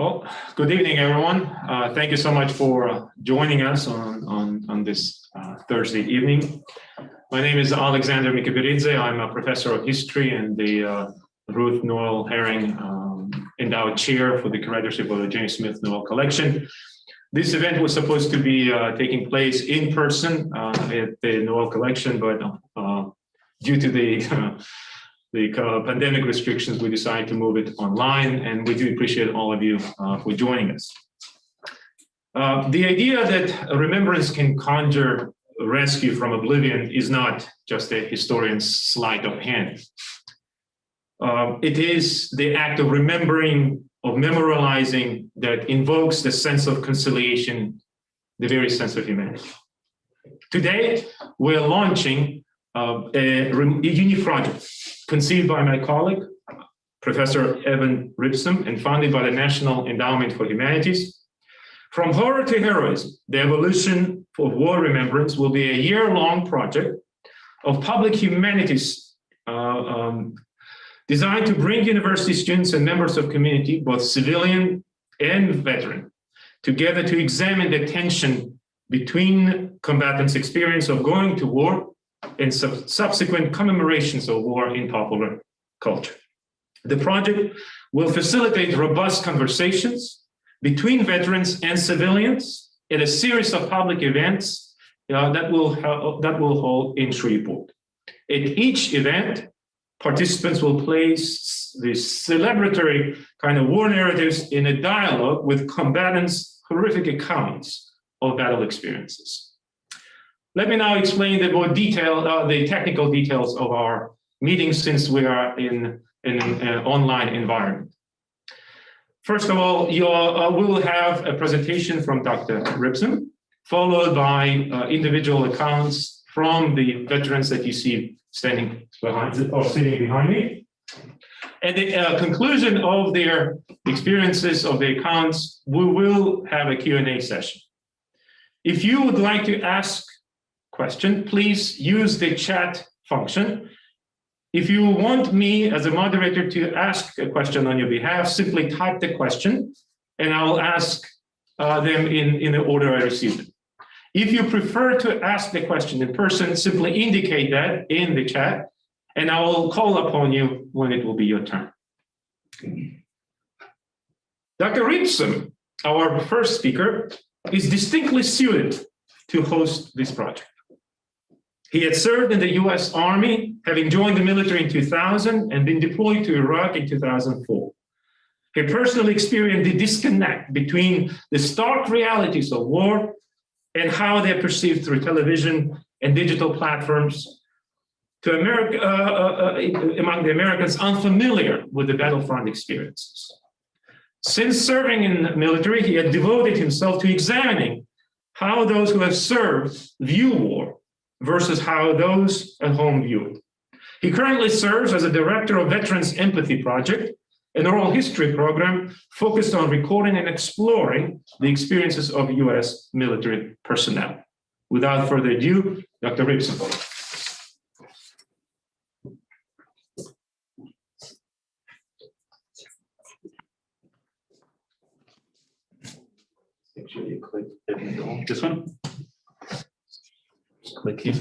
Well, good evening, everyone. Thank you so much for joining us on this Thursday evening. My name is Alexander Mikaberidze. I'm a professor of history and the Ruth Noel Herring Endowed Chair for the curatorship of the James Smith Noel Collection. This event was supposed to be taking place in person at the Noel Collection, but due to the pandemic restrictions, we decided to move it online, and we do appreciate all of you for joining us. The idea that remembrance can conjure rescue from oblivion is not just a historian's sleight of hand. It is the act of remembering, of memorializing, that invokes the sense of conciliation, the very sense of humanity. Today, we're launching a unique project conceived by my colleague, Professor Evan Ripsum, and funded by the National Endowment for Humanities. From horror to heroism, the evolution of war remembrance will be a year-long project of public humanities designed to bring university students and members of community, both civilian and veteran, together to examine the tension between combatants' experience of going to war and subsequent commemorations of war in popular culture. The project will facilitate robust conversations between veterans and civilians at a series of public events that will hold in Shreveport. At each event, participants will place these celebratory kind of war narratives in a dialogue with combatants' horrific accounts of battle experiences. Let me now explain the more detailed, the technical details of our meeting, since we are in an online environment. First of all, we will have a presentation from Dr. Ripsum, followed by individual accounts from the veterans that you see standing behind or sitting behind me. At the conclusion of their experiences, of the accounts, we will have a Q&A session. If you would like to ask question, please use the chat function. If you want me as a moderator to ask a question on your behalf, simply type the question and I will ask them in the order I received them. If you prefer to ask the question in person, simply indicate that in the chat and I will call upon you when it will be your turn. Dr. Ripsum, our first speaker, is distinctly suited to host this project. He had served in the US Army, having joined the military in 2000 and been deployed to Iraq in 2004. He personally experienced the disconnect between the stark realities of war and how they're perceived through television and digital platforms to among the Americans unfamiliar with the battlefront experiences. Since serving in the military, he had devoted himself to examining how those who have served view war versus how those at home view it. He currently serves as a director of Veterans Empathy Project, an oral history program focused on recording and exploring the experiences of US military personnel. Without further ado, Dr. Ripsum. Make sure you click this one. Click here.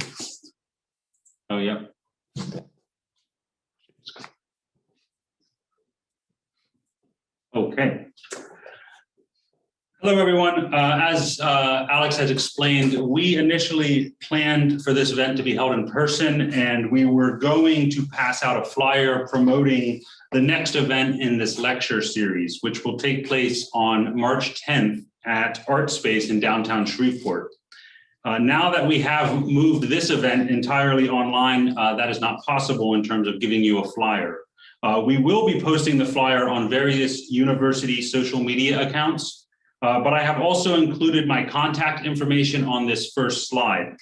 Oh, yeah. Okay. Hello, everyone. As Alex has explained, we initially planned for this event to be held in person, and we were going to pass out a flyer promoting the next event in this lecture series, which will take place on March 10th at Art Space in downtown Shreveport. Now that we have moved this event entirely online, that is not possible in terms of giving you a flyer. We will be posting the flyer on various university social media accounts, but I have also included my contact information on this first slide.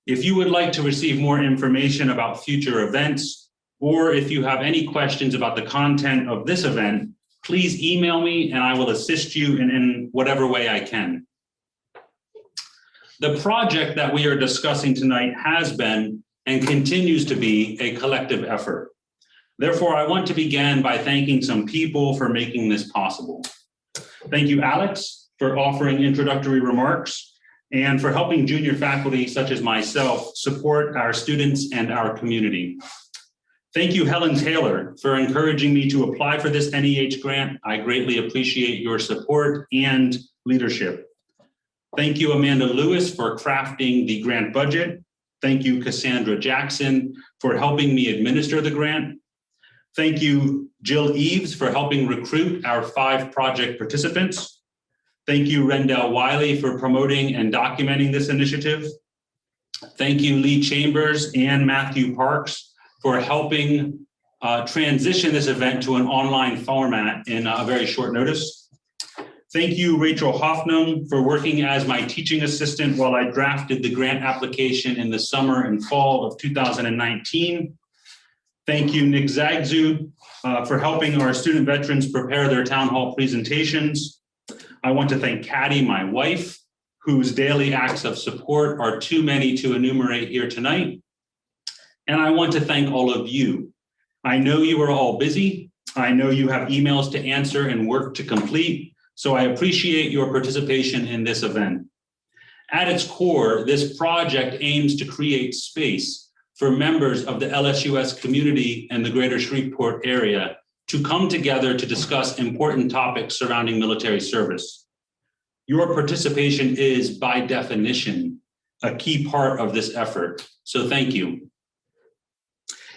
If you would like to receive more information about future events, or if you have any questions about the content of this event, please email me and I will assist you in whatever way I can. The project that we are discussing tonight has been and continues to be a collective effort. Therefore, I want to begin by thanking some people for making this possible. Thank you, Alex, for offering introductory remarks and for helping junior faculty such as myself support our students and our community. Thank you, Helen Taylor, for encouraging me to apply for this NEH grant. I greatly appreciate your support and leadership. Thank you, Amanda Lewis, for crafting the grant budget. Thank you, Cassandra Jackson, for helping me administer the grant. Thank you, Jill Eves, for helping recruit our 5 project participants. Thank you, Rendell Wiley, for promoting and documenting this initiative. Thank you, Lee Chambers and Matthew Parks, for helping transition this event to an online format in a very short notice. Thank you, Rachel Hoffnung, for working as my teaching assistant while I drafted the grant application in the summer and fall of 2019. Thank you, Nick Zagzu, for helping our student veterans prepare their town hall presentations. I want to thank Caddy, my wife, whose daily acts of support are too many to enumerate here tonight. And I want to thank all of you. I know you are all busy. I know you have emails to answer and work to complete. So I appreciate your participation in this event. At its core, this project aims to create space for members of the LSUS community and the greater Shreveport area to come together to discuss important topics surrounding military service. Your participation is, by definition, a key part of this effort. So thank you.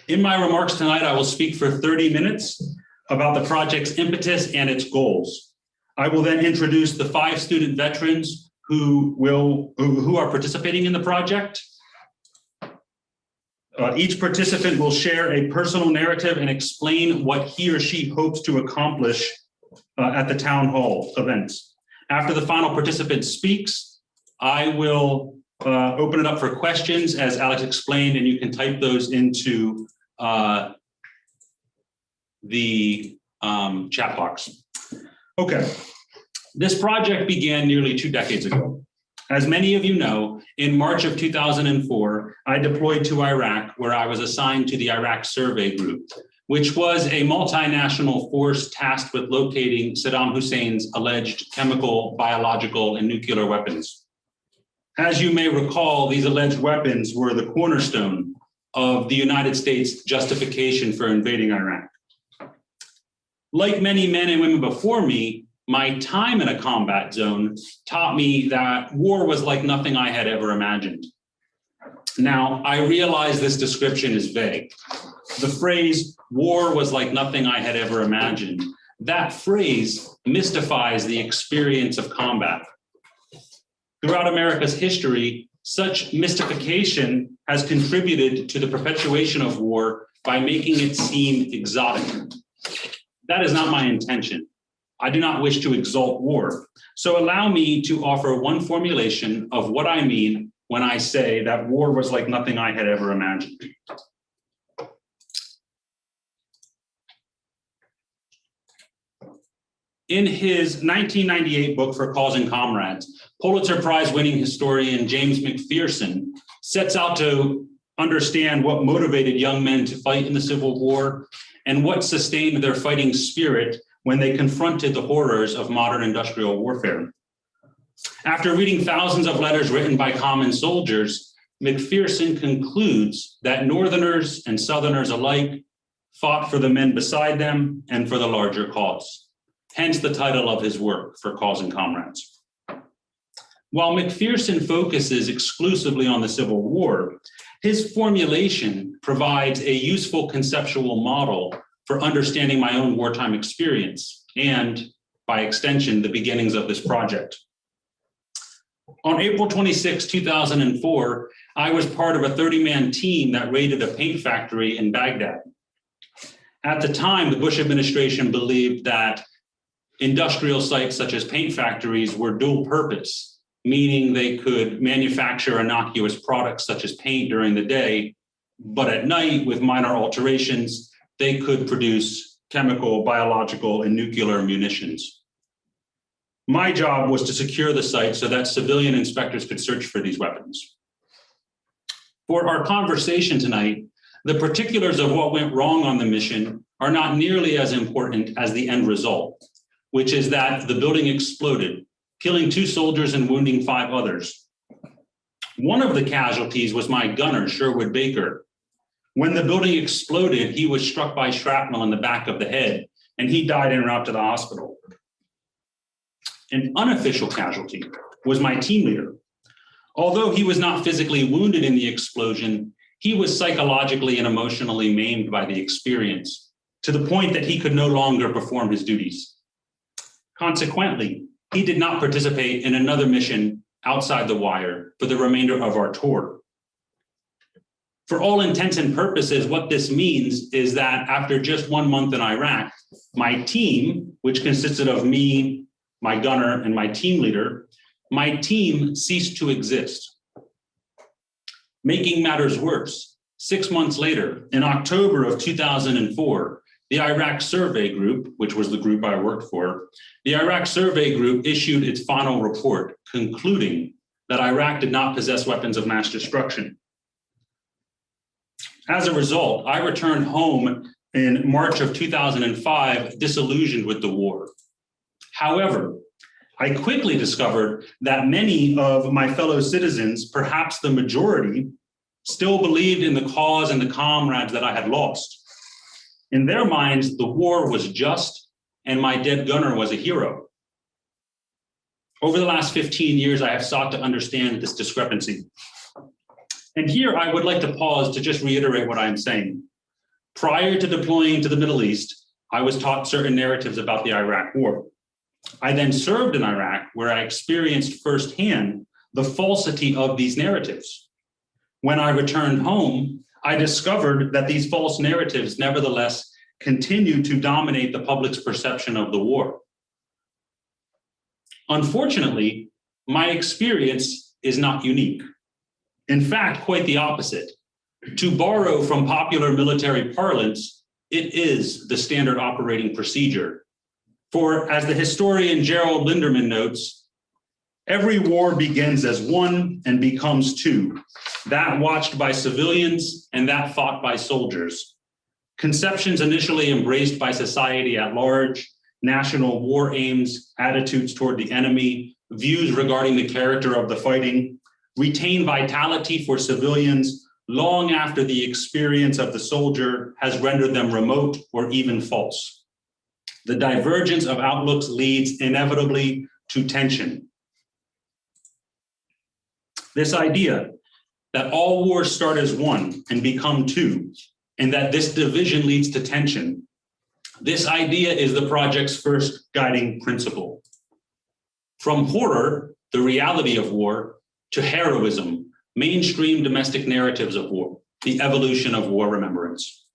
In my remarks tonight, I will speak for 30 minutes about the project's impetus and its goals. I will then introduce the 5 student veterans who are participating in the project. Each participant will share a personal narrative and explain what he or she hopes to accomplish at the town hall events. After the final participant speaks, I will open it up for questions, as Alex explained, and you can type those into the chat box. Okay, this project began nearly 2 decades ago. As many of you know, in March of 2004, I deployed to Iraq, where I was assigned to the Iraq Survey Group, which was a multinational force tasked with locating Saddam Hussein's alleged chemical, biological, and nuclear weapons. As you may recall, these alleged weapons were the cornerstone of the United States' justification for invading Iraq. Like many men and women before me, my time in a combat zone taught me that war was like nothing I had ever imagined. Now, I realize this description is vague. The phrase, war was like nothing I had ever imagined, that phrase mystifies the experience of combat. Throughout America's history, such mystification has contributed to the perpetuation of war by making it seem exotic. That is not my intention. I do not wish to exalt war. So allow me to offer one formulation of what I mean when I say that war was like nothing I had ever imagined. In his 1998 book, For Cause and Comrades, Pulitzer Prize winning historian James McPherson sets out to understand what motivated young men to fight in the Civil War and what sustained their fighting spirit when they confronted the horrors of modern industrial warfare. After reading thousands of letters written by common soldiers, McPherson concludes that Northerners and Southerners alike fought for the men beside them and for the larger cause. Hence the title of his work, For Cause and Comrades. While McPherson focuses exclusively on the Civil War, his formulation provides a useful conceptual model for understanding my own wartime experience and, by extension, the beginnings of this project. On April 26, 2004, I was part of a 30-man team that raided a paint factory in Baghdad. At the time, the Bush administration believed that industrial sites such as paint factories were dual purpose, meaning they could manufacture innocuous products such as paint during the day, but at night, with minor alterations, they could produce chemical, biological, and nuclear munitions. My job was to secure the site so that civilian inspectors could search for these weapons. For our conversation tonight, the particulars of what went wrong on the mission are not nearly as important as the end result. which is that the building exploded, killing 2 soldiers and wounding 5 others. One of the casualties was my gunner, Sherwood Baker. When the building exploded, he was struck by shrapnel in the back of the head, and he died en route to the hospital. An unofficial casualty was my team leader. Although he was not physically wounded in the explosion, he was psychologically and emotionally maimed by the experience, to the point that he could no longer perform his duties. Consequently, he did not participate in another mission outside the wire for the remainder of our tour. For all intents and purposes, what this means is that after just 1 month in Iraq, my team, which consisted of me, my gunner, and my team leader, my team ceased to exist. Making matters worse, 6 months later, in October of 2004, the Iraq Survey Group, which was the group I worked for, the Iraq Survey Group issued its final report concluding that Iraq did not possess weapons of mass destruction. As a result, I returned home in March of 2005, disillusioned with the war. However, I quickly discovered that many of my fellow citizens, perhaps the majority, still believed in the cause and the comrades that I had lost. In their minds, the war was just, and my dead gunner was a hero. Over the last 15 years, I have sought to understand this discrepancy. And here I would like to pause to just reiterate what I'm saying. Prior to deploying to the Middle East, I was taught certain narratives about the Iraq War. I then served in Iraq, where I experienced firsthand the falsity of these narratives. When I returned home, I discovered that these false narratives nevertheless continue to dominate the public's perception of the war. Unfortunately, my experience is not unique. In fact, quite the opposite. To borrow from popular military parlance, it is the standard operating procedure. For as the historian Gerald Linderman notes, every war begins as one and becomes two, that watched by civilians and that fought by soldiers. Conceptions initially embraced by society at large, national war aims, attitudes toward the enemy, views regarding the character of the fighting, retain vitality for civilians long after the experience of the soldier has rendered them remote or even false. The divergence of outlooks leads inevitably to tension. This idea that all wars start as one and become two, and that this division leads to tension, this idea is the project's first guiding principle. From horror, the reality of war, to heroism, mainstream domestic narratives of war, the evolution of war remembrance.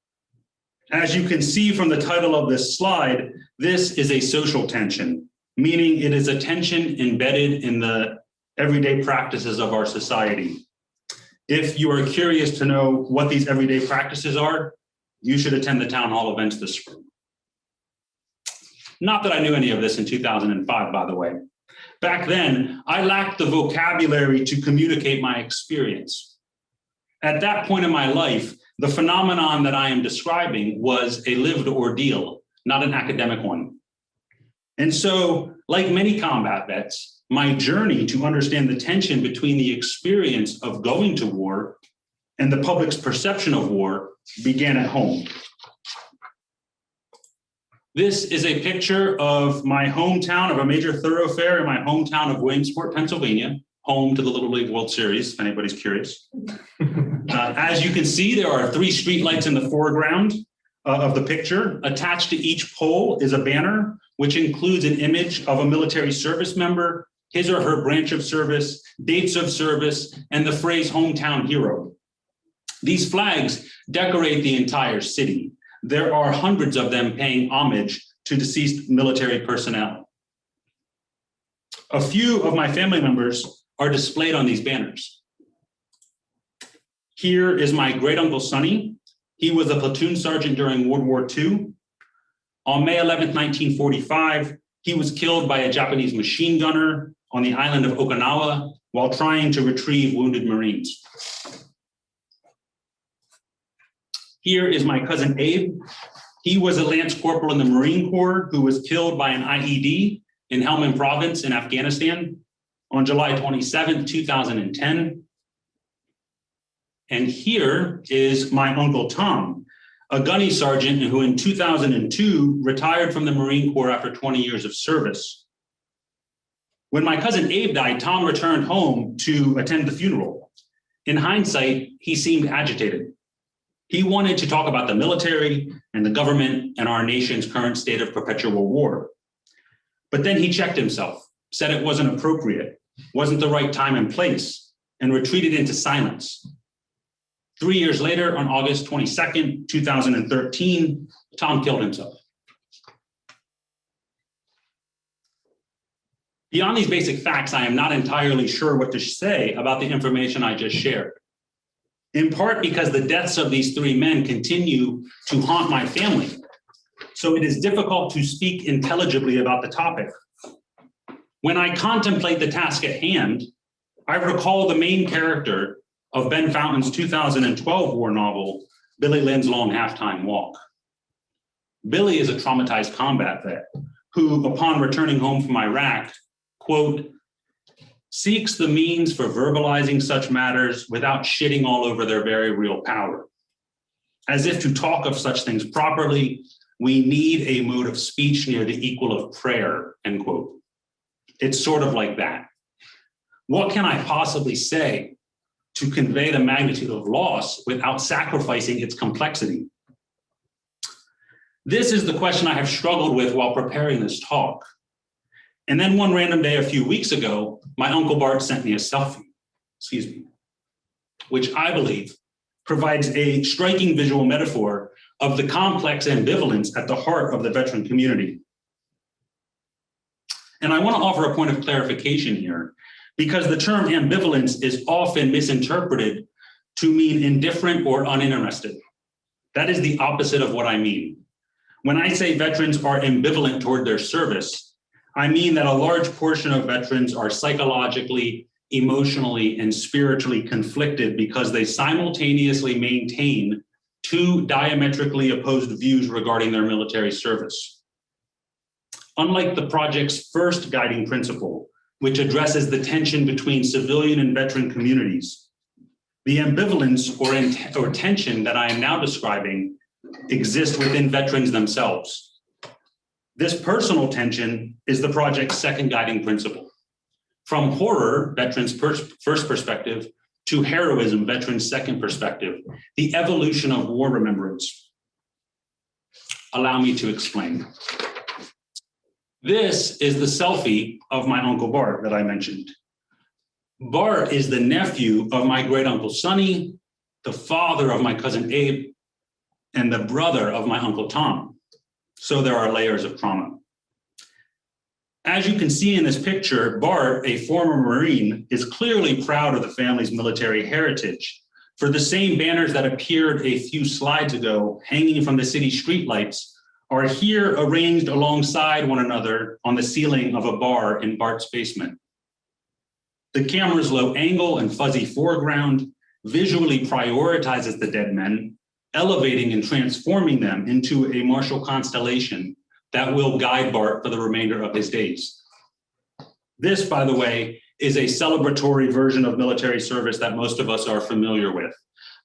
As you can see from the title of this slide, this is a social tension, meaning it is a tension embedded in the everyday practices of our society. If you are curious to know what these everyday practices are, you should attend the town hall events this spring. Not that I knew any of this in 2005, by the way. Back then, I lacked the vocabulary to communicate my experience. At that point in my life, the phenomenon that I am describing was a lived ordeal, not an academic one. And so, like many combat vets, my journey to understand the tension between the experience of going to war and the public's perception of war began at home. This is a picture of my hometown, of a major thoroughfare in my hometown of Williamsport, Pennsylvania, home to the Little League World Series, if anybody's curious. As you can see, there are 3 streetlights in the foreground of the picture. Attached to each pole is a banner, which includes an image of a military service member, his or her branch of service, dates of service, and the phrase hometown hero. These flags decorate the entire city. There are hundreds of them paying homage to deceased military personnel. A few of my family members are displayed on these banners. Here is my great uncle Sonny. He was a platoon sergeant during World War II. On May 11th, 1945, he was killed by a Japanese machine gunner on the island of Okinawa while trying to retrieve wounded Marines. Here is my cousin Abe. He was a Lance Corporal in the Marine Corps who was killed by an IED in Helmand Province in Afghanistan on July 27, 2010. And here is my Uncle Tom, a gunny sergeant who in 2002 retired from the Marine Corps after 20 years of service. When my cousin Abe died, Tom returned home to attend the funeral. In hindsight, he seemed agitated. He wanted to talk about the military and the government and our nation's current state of perpetual war. But then he checked himself, said it wasn't appropriate, wasn't the right time and place, and retreated into silence. 3 years later, on August 22nd, 2013, Tom killed himself. Beyond these basic facts, I am not entirely sure what to say about the information I just shared. In part because the deaths of these three men continue to haunt my family. So it is difficult to speak intelligibly about the topic. When I contemplate the task at hand, I recall the main character of Ben Fountain's 2012 war novel, Billy Lynn's Long Halftime Walk. Billy is a traumatized combat vet who, upon returning home from Iraq, quote, seeks the means for verbalizing such matters without shitting all over their very real power. As if to talk of such things properly, we need a mode of speech near the equal of prayer, end quote. It's sort of like that. What can I possibly say to convey the magnitude of loss without sacrificing its complexity? This is the question I have struggled with while preparing this talk. And then one random day a few weeks ago, my Uncle Bart sent me a selfie, which I believe provides a striking visual metaphor of the complex ambivalence at the heart of the veteran community. And I want to offer a point of clarification here, because the term ambivalence is often misinterpreted to mean indifferent or uninterested. That is the opposite of what I mean. When I say veterans are ambivalent toward their service, I mean that a large portion of veterans are psychologically, emotionally, and spiritually conflicted because they simultaneously maintain two diametrically opposed views regarding their military service. Unlike the project's first guiding principle, which addresses the tension between civilian and veteran communities, the ambivalence or tension that I am now describing exists within veterans themselves. This personal tension is the project's second guiding principle. From horror, veterans' first perspective, to heroism, veterans' second perspective, the evolution of war remembrance. Allow me to explain. This is the selfie of my Uncle Bart that I mentioned. Bart is the nephew of my great uncle Sonny, the father of my cousin Abe, and the brother of my Uncle Tom. So there are layers of trauma. As you can see in this picture, Bart, a former Marine, is clearly proud of the family's military heritage. For the same banners that appeared a few slides ago, hanging from the city streetlights, are here arranged alongside one another on the ceiling of a bar in Bart's basement. The camera's low angle and fuzzy foreground visually prioritizes the dead men, elevating and transforming them into a martial constellation that will guide Bart for the remainder of his days. This, by the way, is a celebratory version of military service that most of us are familiar with,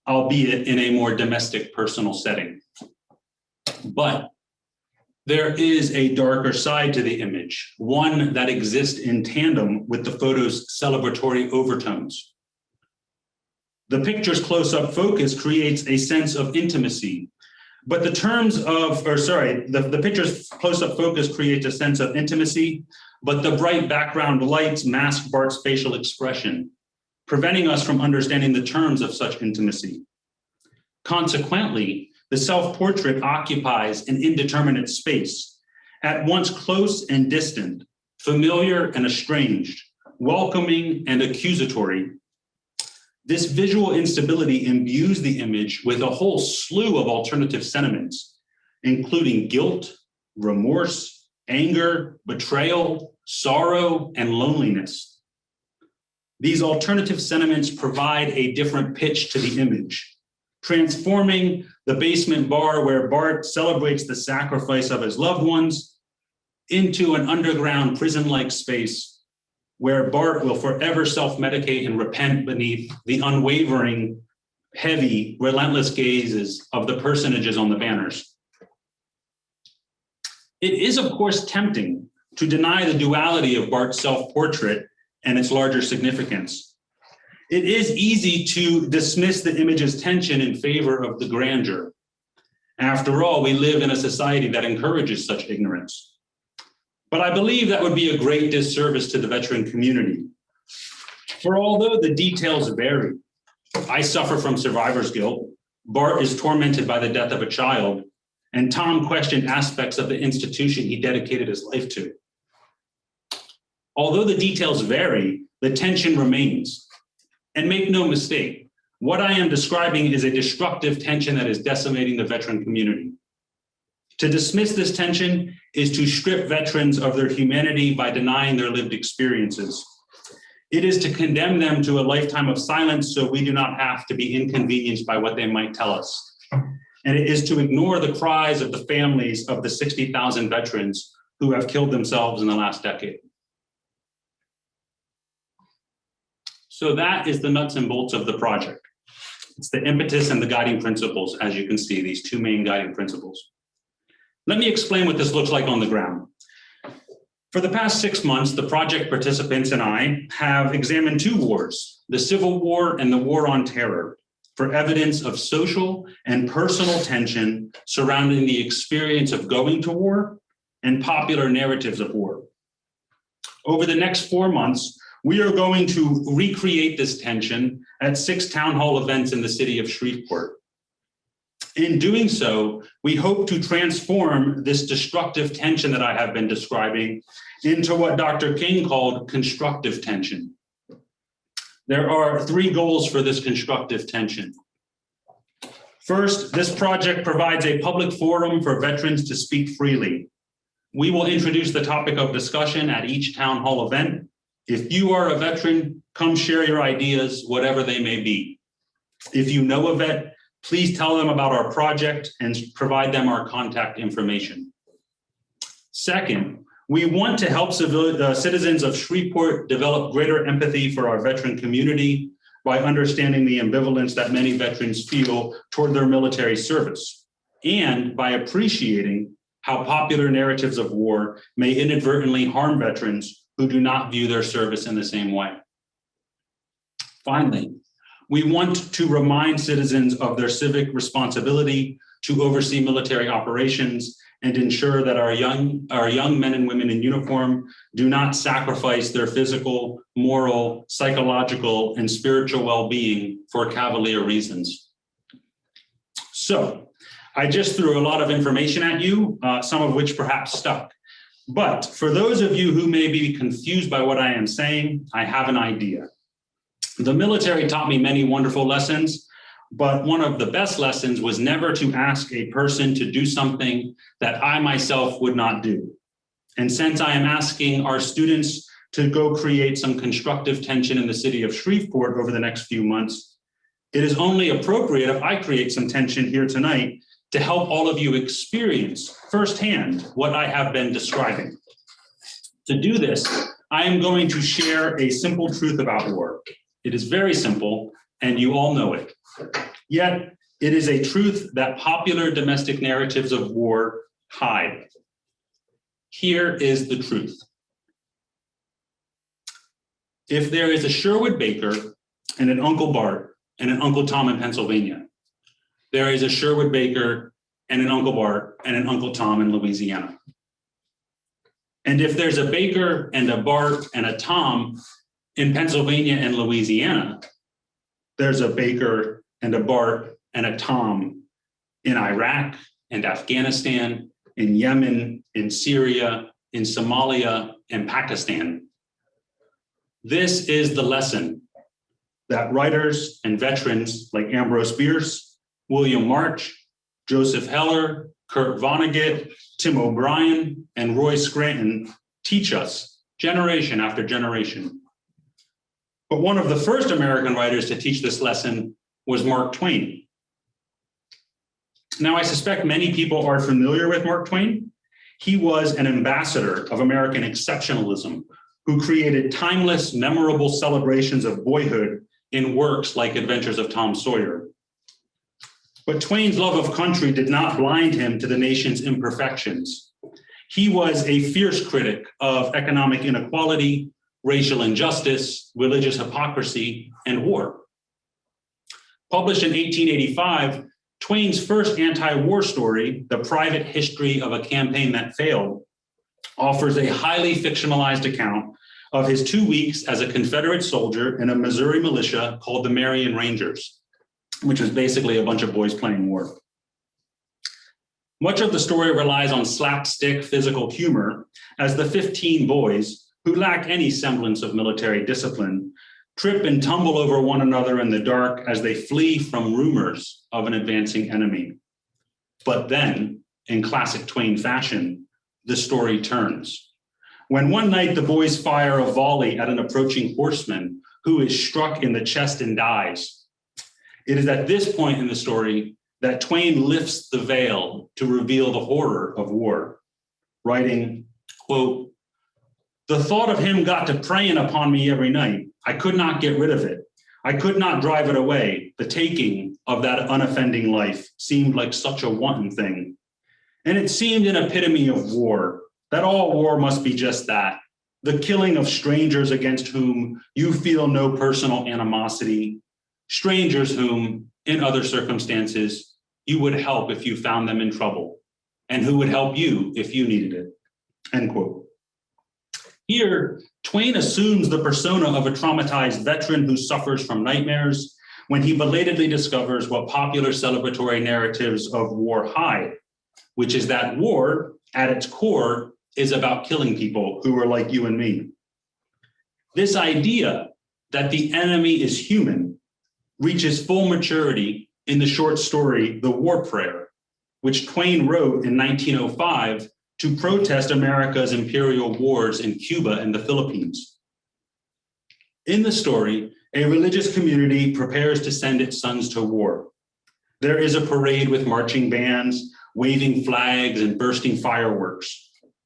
albeit in a more domestic, personal setting. But there is a darker side to the image, one that exists in tandem with the photo's celebratory overtones. The picture's close-up focus creates a sense of intimacy, but the picture's close-up focus creates a sense of intimacy, but the bright background lights mask Bart's facial expression, preventing us from understanding the terms of such intimacy. Consequently, the self-portrait occupies an indeterminate space, at once close and distant, familiar and estranged, welcoming and accusatory. This visual instability imbues the image with a whole slew of alternative sentiments, including guilt, remorse, anger, betrayal, sorrow, and loneliness. These alternative sentiments provide a different pitch to the image, transforming the basement bar where Bart celebrates the sacrifice of his loved ones, into an underground prison-like space where Bart will forever self-medicate and repent beneath the unwavering, heavy, relentless gazes of the personages on the banners. It is, of course, tempting to deny the duality of Bart's self-portrait and its larger significance. It is easy to dismiss the image's tension in favor of the grandeur. After all, we live in a society that encourages such ignorance. But I believe that would be a great disservice to the veteran community. For although the details vary, I suffer from survivor's guilt, Bart is tormented by the death of a child, and Tom questioned aspects of the institution he dedicated his life to. Although the details vary, the tension remains. And make no mistake, what I am describing is a destructive tension that is decimating the veteran community. To dismiss this tension is to strip veterans of their humanity by denying their lived experiences. It is to condemn them to a lifetime of silence so we do not have to be inconvenienced by what they might tell us. And it is to ignore the cries of the families of the 60,000 veterans who have killed themselves in the last decade. So that is the nuts and bolts of the project. It's the impetus and the guiding principles, as you can see, these two main guiding principles. Let me explain what this looks like on the ground. For the past 6 months, the project participants and I have examined two wars, the Civil War and the War on Terror, for evidence of social and personal tension surrounding the experience of going to war and popular narratives of war. Over the next 4 months, we are going to recreate this tension at 6 town hall events in the city of Shreveport. In doing so, we hope to transform this destructive tension that I have been describing into what Dr. King called constructive tension. There are 3 goals for this constructive tension. First, this project provides a public forum for veterans to speak freely. We will introduce the topic of discussion at each town hall event. If you are a veteran, come share your ideas, whatever they may be. If you know a vet, please tell them about our project and provide them our contact information. Second, we want to help citizens of Shreveport develop greater empathy for our veteran community by understanding the ambivalence that many veterans feel toward their military service, and by appreciating how popular narratives of war may inadvertently harm veterans who do not view their service in the same way. Finally, we want to remind citizens of their civic responsibility to oversee military operations and ensure that our young men and women in uniform do not sacrifice their physical, moral, psychological, and spiritual well-being for cavalier reasons. So, I just threw a lot of information at you, some of which perhaps stuck. But for those of you who may be confused by what I am saying, I have an idea. The military taught me many wonderful lessons, but one of the best lessons was never to ask a person to do something that I myself would not do. And since I am asking our students to go create some constructive tension in the city of Shreveport over the next few months, it is only appropriate if I create some tension here tonight to help all of you experience firsthand what I have been describing. To do this, I am going to share a simple truth about war. It is very simple, and you all know it. Yet, it is a truth that popular domestic narratives of war hide. Here is the truth. If there is a Sherwood Baker and an Uncle Bart and an Uncle Tom in Pennsylvania, there is a Sherwood Baker and an Uncle Bart and an Uncle Tom in Louisiana. And if there's a Baker and a Bart and a Tom in Pennsylvania and Louisiana, there's a Baker and a Bart and a Tom in Iraq and Afghanistan, in Yemen, in Syria, in Somalia, and Pakistan. This is the lesson that writers and veterans like Ambrose Bierce, William March, Joseph Heller, Kurt Vonnegut, Tim O'Brien, and Roy Scranton teach us generation after generation. But one of the first American writers to teach this lesson was Mark Twain. Now, I suspect many people are familiar with Mark Twain. He was an ambassador of American exceptionalism who created timeless, memorable celebrations of boyhood in works like Adventures of Tom Sawyer. But Twain's love of country did not blind him to the nation's imperfections. He was a fierce critic of economic inequality, racial injustice, religious hypocrisy, and war. Published in 1885, Twain's first anti-war story, The Private History of a Campaign That Failed, offers a highly fictionalized account of his 2 weeks as a Confederate soldier in a Missouri militia called the Marion Rangers, which was basically a bunch of boys playing war. Much of the story relies on slapstick physical humor as the 15 boys, who lack any semblance of military discipline, trip and tumble over one another in the dark as they flee from rumors of an advancing enemy. But then, in classic Twain fashion, the story turns. When one night the boys fire a volley at an approaching horseman who is struck in the chest and dies, it is at this point in the story that Twain lifts the veil to reveal the horror of war, writing, quote, "The thought of him got to preying upon me every night. I could not get rid of it. I could not drive it away. The taking of that unoffending life seemed like such a wanton thing. And it seemed an epitome of war, that all war must be just that, the killing of strangers against whom you feel no personal animosity, strangers whom, in other circumstances, you would help if you found them in trouble, and who would help you if you needed it," end quote. Here, Twain assumes the persona of a traumatized veteran who suffers from nightmares when he belatedly discovers what popular celebratory narratives of war hide, which is that war, at its core, is about killing people who are like you and me. This idea that the enemy is human reaches full maturity in the short story, The War Prayer, which Twain wrote in 1905 to protest America's imperial wars in Cuba and the Philippines. In the story, a religious community prepares to send its sons to war. There is a parade with marching bands, waving flags, and bursting fireworks.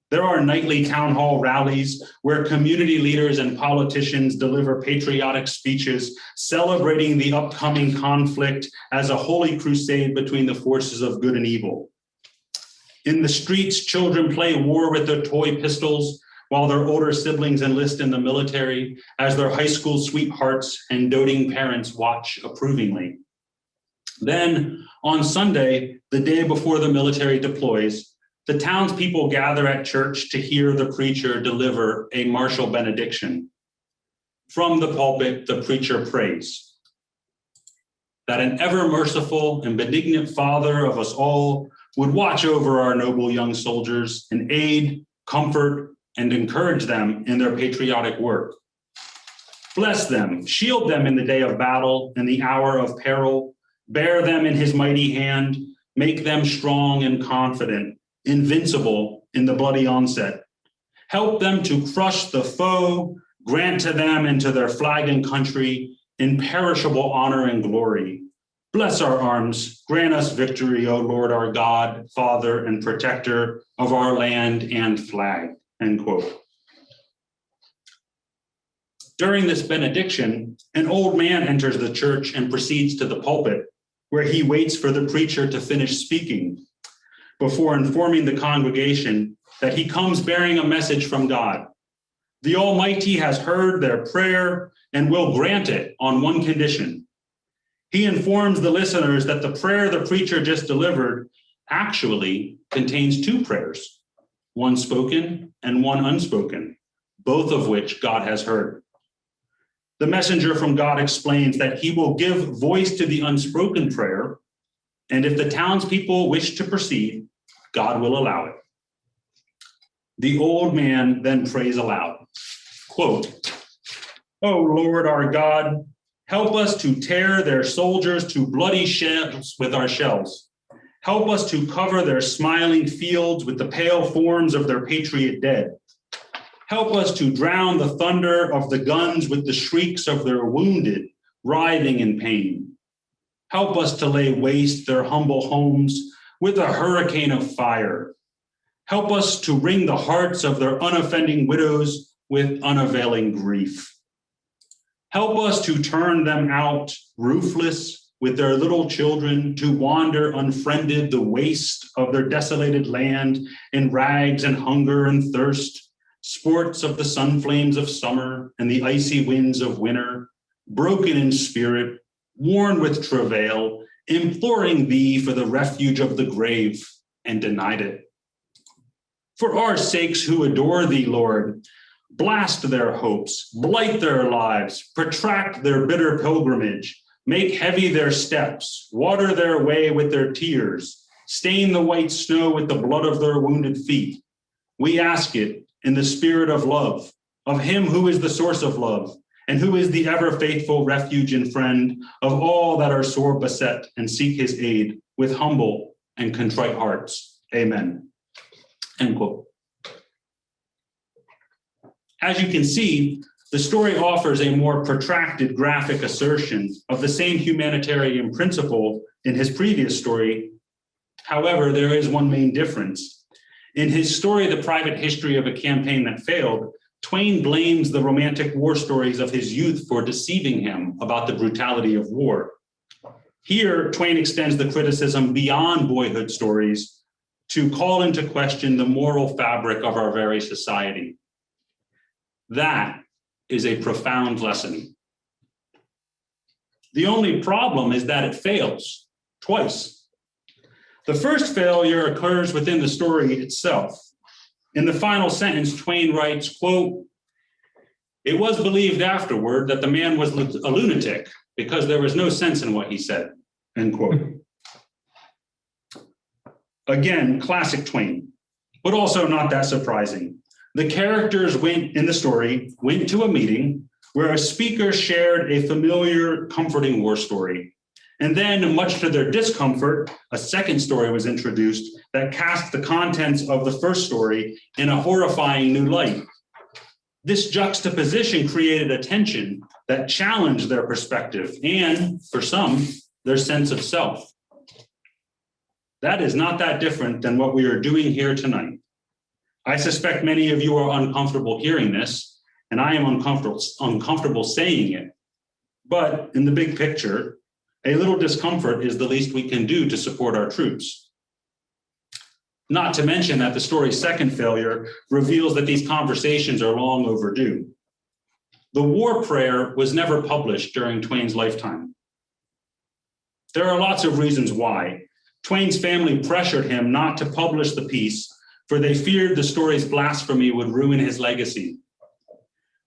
There are nightly town hall rallies where community leaders and politicians deliver patriotic speeches celebrating the upcoming conflict as a holy crusade between the forces of good and evil. In the streets, children play war with their toy pistols while their older siblings enlist in the military as their high school sweethearts and doting parents watch approvingly. Then, on Sunday, the day before the military deploys, the townspeople gather at church to hear the preacher deliver a martial benediction. From the pulpit, the preacher prays that an ever merciful and benignant Father of us all would watch over our noble young soldiers and aid, comfort, and encourage them in their patriotic work. Bless them, shield them in the day of battle and the hour of peril, bear them in his mighty hand, make them strong and confident, invincible in the bloody onset. Help them to crush the foe, grant to them and to their flag and country imperishable honor and glory. Bless our arms, grant us victory, O Lord our God, Father and protector of our land and flag, end quote. During this benediction, an old man enters the church and proceeds to the pulpit, where he waits for the preacher to finish speaking before informing the congregation that he comes bearing a message from God. The Almighty has heard their prayer and will grant it on one condition. He informs the listeners that the prayer the preacher just delivered actually contains two prayers, one spoken and one unspoken, both of which God has heard. The messenger from God explains that he will give voice to the unspoken prayer, and if the townspeople wish to proceed, God will allow it. The old man then prays aloud, quote, "O Lord our God, help us to tear their soldiers to bloody shells with our shells. Help us to cover their smiling fields with the pale forms of their patriot dead. Help us to drown the thunder of the guns with the shrieks of their wounded, writhing in pain. Help us to lay waste their humble homes with a hurricane of fire. Help us to wring the hearts of their unoffending widows with unavailing grief. Help us to turn them out roofless with their little children, to wander unfriended the waste of their desolated land in rags and hunger and thirst, sports of the sun flames of summer and the icy winds of winter, broken in spirit, worn with travail, imploring thee for the refuge of the grave, and denied it. For our sakes who adore thee, Lord, blast their hopes, blight their lives, protract their bitter pilgrimage, make heavy their steps, water their way with their tears, stain the white snow with the blood of their wounded feet. We ask it in the spirit of love, of him who is the source of love, and who is the ever faithful refuge and friend of all that are sore beset and seek his aid with humble and contrite hearts. Amen. End quote. As you can see, the story offers a more protracted graphic assertion of the same humanitarian principle in his previous story. However, there is one main difference. In his story, The Private History of a Campaign That Failed, Twain blames the romantic war stories of his youth for deceiving him about the brutality of war. Here, Twain extends the criticism beyond boyhood stories to call into question the moral fabric of our very society. That is a profound lesson. The only problem is that it fails twice. The first failure occurs within the story itself. In the final sentence, Twain writes, quote, "It was believed afterward that the man was a lunatic because there was no sense in what he said," end quote. Again, classic Twain, but also not that surprising. The characters in the story went to a meeting where a speaker shared a familiar, comforting war story. And then, much to their discomfort, a second story was introduced that cast the contents of the first story in a horrifying new light. This juxtaposition created a tension that challenged their perspective and, for some, their sense of self. That is not that different than what we are doing here tonight. I suspect many of you are uncomfortable hearing this, and I am uncomfortable saying it. But in the big picture, a little discomfort is the least we can do to support our troops. Not to mention that the story's second failure reveals that these conversations are long overdue. The War Prayer was never published during Twain's lifetime. There are lots of reasons why. Twain's family pressured him not to publish the piece, for they feared the story's blasphemy would ruin his legacy.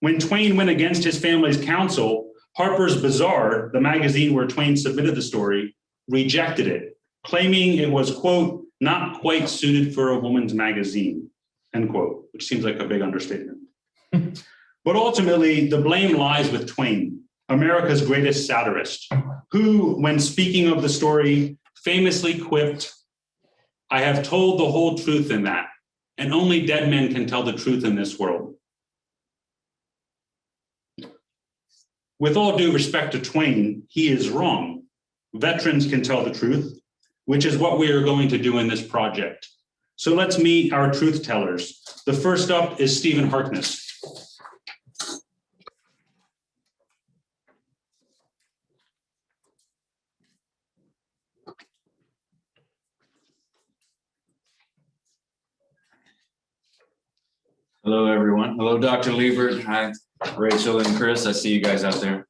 When Twain went against his family's counsel, Harper's Bazaar, the magazine where Twain submitted the story, rejected it, claiming it was, quote, "not quite suited for a woman's magazine," end quote, which seems like a big understatement. But ultimately, the blame lies with Twain, America's greatest satirist, who, when speaking of the story, famously quipped, "I have told the whole truth in that, and only dead men can tell the truth in this world." With all due respect to Twain, he is wrong. Veterans can tell the truth, which is what we are going to do in this project. So let's meet our truth tellers. The first up is Stephen Harkness. Hello, everyone. Hello, Dr. Liebert. Hi, Rachel and Chris. I see you guys out there.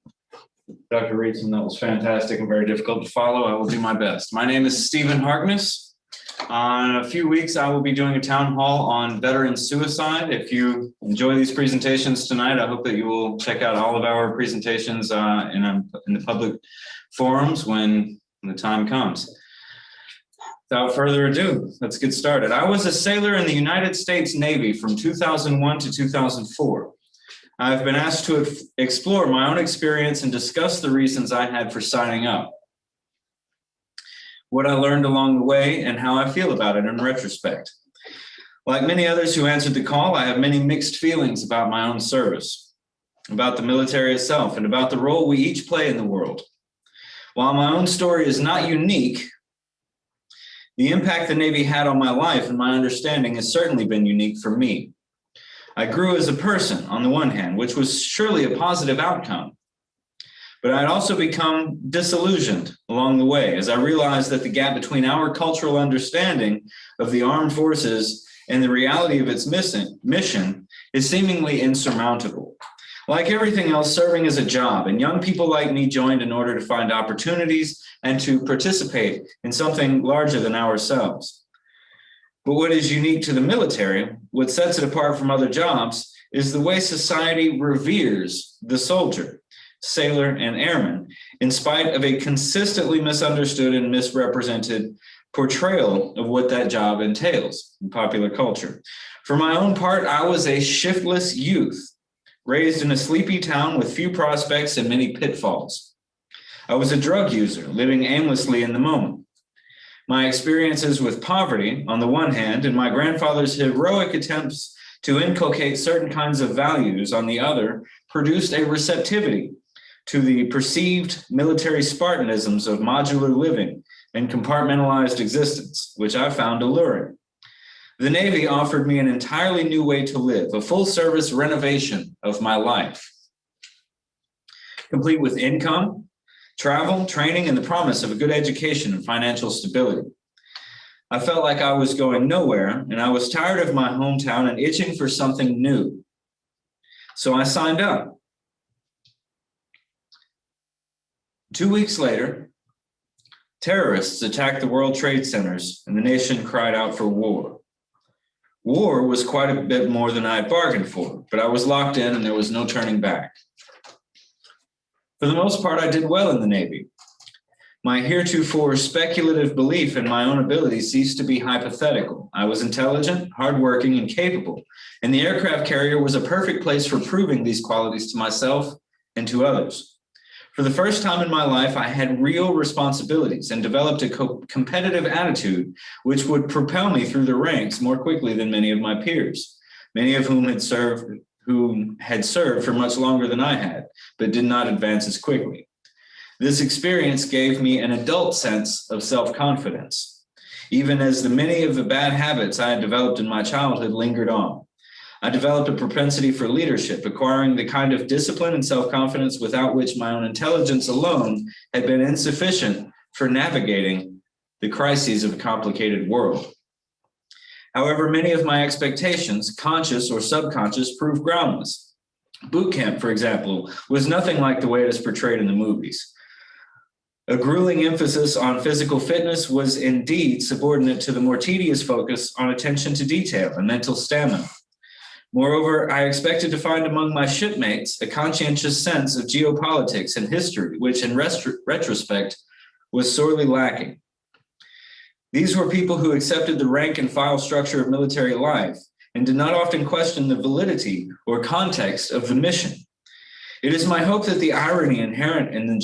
Dr. Reedson, that was fantastic and very difficult to follow. I will do my best. My name is Stephen Harkness. In a few weeks, I will be doing a town hall on veteran suicide. If you enjoy these presentations tonight, I hope that you will check out all of our presentations in the public forums when the time comes. Without further ado, let's get started. I was a sailor in the United States Navy from 2001 to 2004. I've been asked to explore my own experience and discuss the reasons I had for signing up, what I learned along the way, and how I feel about it in retrospect. Like many others who answered the call, I have many mixed feelings about my own service, about the military itself, and about the role we each play in the world. While my own story is not unique, The impact the Navy had on my life and my understanding has certainly been unique for me. I grew as a person, on the one hand, which was surely a positive outcome. But I'd also become disillusioned along the way as I realized that the gap between our cultural understanding of the armed forces and the reality of its mission is seemingly insurmountable. Like everything else, serving is a job, and young people like me joined in order to find opportunities and to participate in something larger than ourselves. But what is unique to the military, what sets it apart from other jobs, is the way society reveres the soldier, sailor, and airman, in spite of a consistently misunderstood and misrepresented portrayal of what that job entails in popular culture. For my own part, I was a shiftless youth, raised in a sleepy town with few prospects and many pitfalls. I was a drug user, living aimlessly in the moment. My experiences with poverty, on the one hand, and my grandfather's heroic attempts to inculcate certain kinds of values, on the other, produced a receptivity to the perceived military Spartanisms of modular living and compartmentalized existence, which I found alluring. The Navy offered me an entirely new way to live, a full-service renovation of my life, complete with income, travel, training, and the promise of a good education and financial stability. I felt like I was going nowhere, and I was tired of my hometown and itching for something new. So I signed up. 2 weeks later, terrorists attacked the World Trade Centers, and the nation cried out for war. War was quite a bit more than I had bargained for, but I was locked in and there was no turning back. For the most part, I did well in the Navy. My heretofore speculative belief in my own abilities ceased to be hypothetical. I was intelligent, hardworking, and capable, and the aircraft carrier was a perfect place for proving these qualities to myself and to others. For the first time in my life, I had real responsibilities and developed a competitive attitude which would propel me through the ranks more quickly than many of my peers, many of whom had served for much longer than I had, but did not advance as quickly. This experience gave me an adult sense of self-confidence, even as many of the bad habits I had developed in my childhood lingered on. I developed a propensity for leadership, acquiring the kind of discipline and self-confidence without which my own intelligence alone had been insufficient for navigating the crises of a complicated world. However, many of my expectations, conscious or subconscious, proved groundless. Boot camp, for example, was nothing like the way it is portrayed in the movies. A grueling emphasis on physical fitness was indeed subordinate to the more tedious focus on attention to detail and mental stamina. Moreover, I expected to find among my shipmates a conscientious sense of geopolitics and history, which in retrospect was sorely lacking. These were people who accepted the rank and file structure of military life and did not often question the validity or context of the mission. It is my hope that the irony inherent in the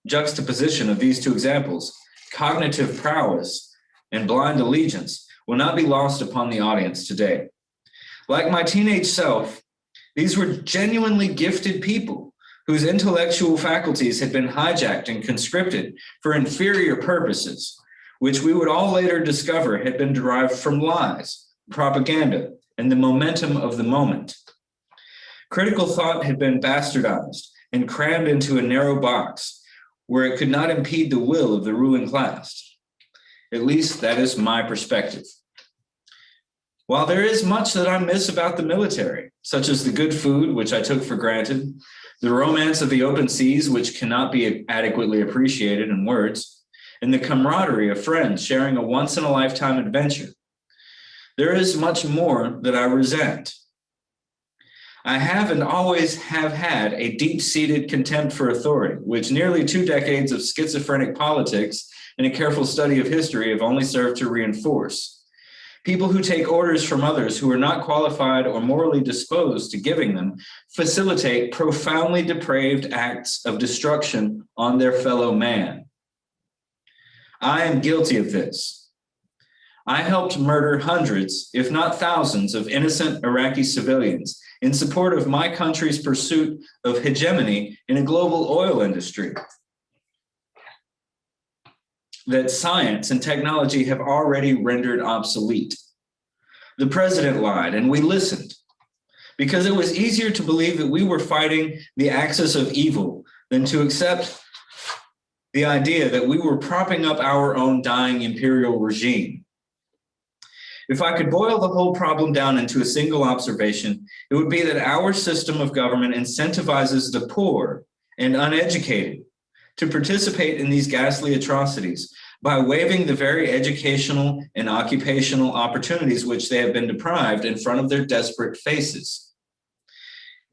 juxtaposition of these two examples, cognitive prowess and blind allegiance, will not be lost upon the audience today. Like my teenage self, these were genuinely gifted people whose intellectual faculties had been hijacked and conscripted for inferior purposes, which we would all later discover had been derived from lies, propaganda, and the momentum of the moment. Critical thought had been bastardized and crammed into a narrow box where it could not impede the will of the ruling class. At least that is my perspective. While there is much that I miss about the military, such as the good food, which I took for granted, the romance of the open seas, which cannot be adequately appreciated in words, and the camaraderie of friends sharing a once-in-a-lifetime adventure, there is much more that I resent. I have and always have had a deep-seated contempt for authority, which nearly 2 decades of schizophrenic politics and a careful study of history have only served to reinforce. People who take orders from others who are not qualified or morally disposed to giving them facilitate profoundly depraved acts of destruction on their fellow man. I am guilty of this. I helped murder hundreds, if not thousands, of innocent Iraqi civilians in support of my country's pursuit of hegemony in a global oil industry. that science and technology have already rendered obsolete. The president lied, and we listened, because it was easier to believe that we were fighting the axis of evil than to accept the idea that we were propping up our own dying imperial regime. If I could boil the whole problem down into a single observation, it would be that our system of government incentivizes the poor and uneducated to participate in these ghastly atrocities by waiving the very educational and occupational opportunities which they have been deprived in front of their desperate faces.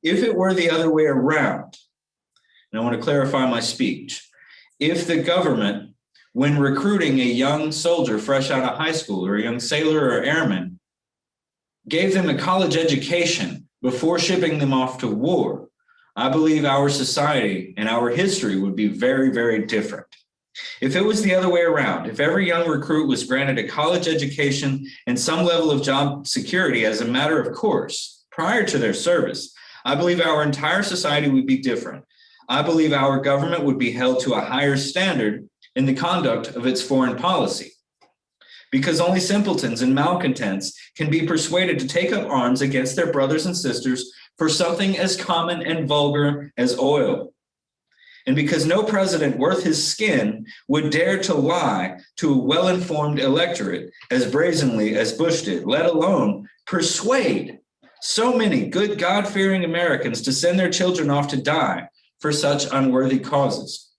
If it were the other way around, and I want to clarify my speech, if the government, when recruiting a young soldier fresh out of high school or a young sailor or airman, gave them a college education before shipping them off to war, I believe our society and our history would be very, very different. If it was the other way around, if every young recruit was granted a college education and some level of job security as a matter of course prior to their service, I believe our entire society would be different. I believe our government would be held to a higher standard in the conduct of its foreign policy, because only simpletons and malcontents can be persuaded to take up arms against their brothers and sisters for something as common and vulgar as oil. And because no president worth his skin would dare to lie to a well-informed electorate as brazenly as Bush did, let alone persuade so many good God-fearing Americans to send their children off to die for such unworthy causes.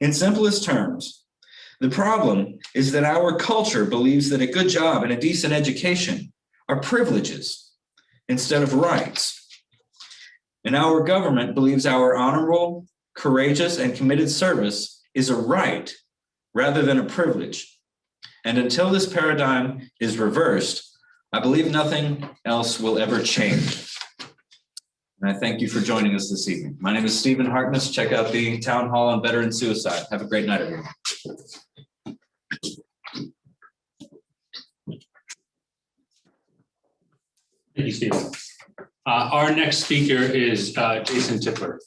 In simplest terms, the problem is that our culture believes that a good job and a decent education are privileges instead of rights. And our government believes our honorable, courageous, and committed service is a right rather than a privilege. And until this paradigm is reversed, I believe nothing else will ever change. And I thank you for joining us this evening. My name is Stephen Harkness. Check out the Town Hall on Veteran Suicide. Have a great night, everyone. Thank you, Stephen. Our next speaker is Jason Tippler.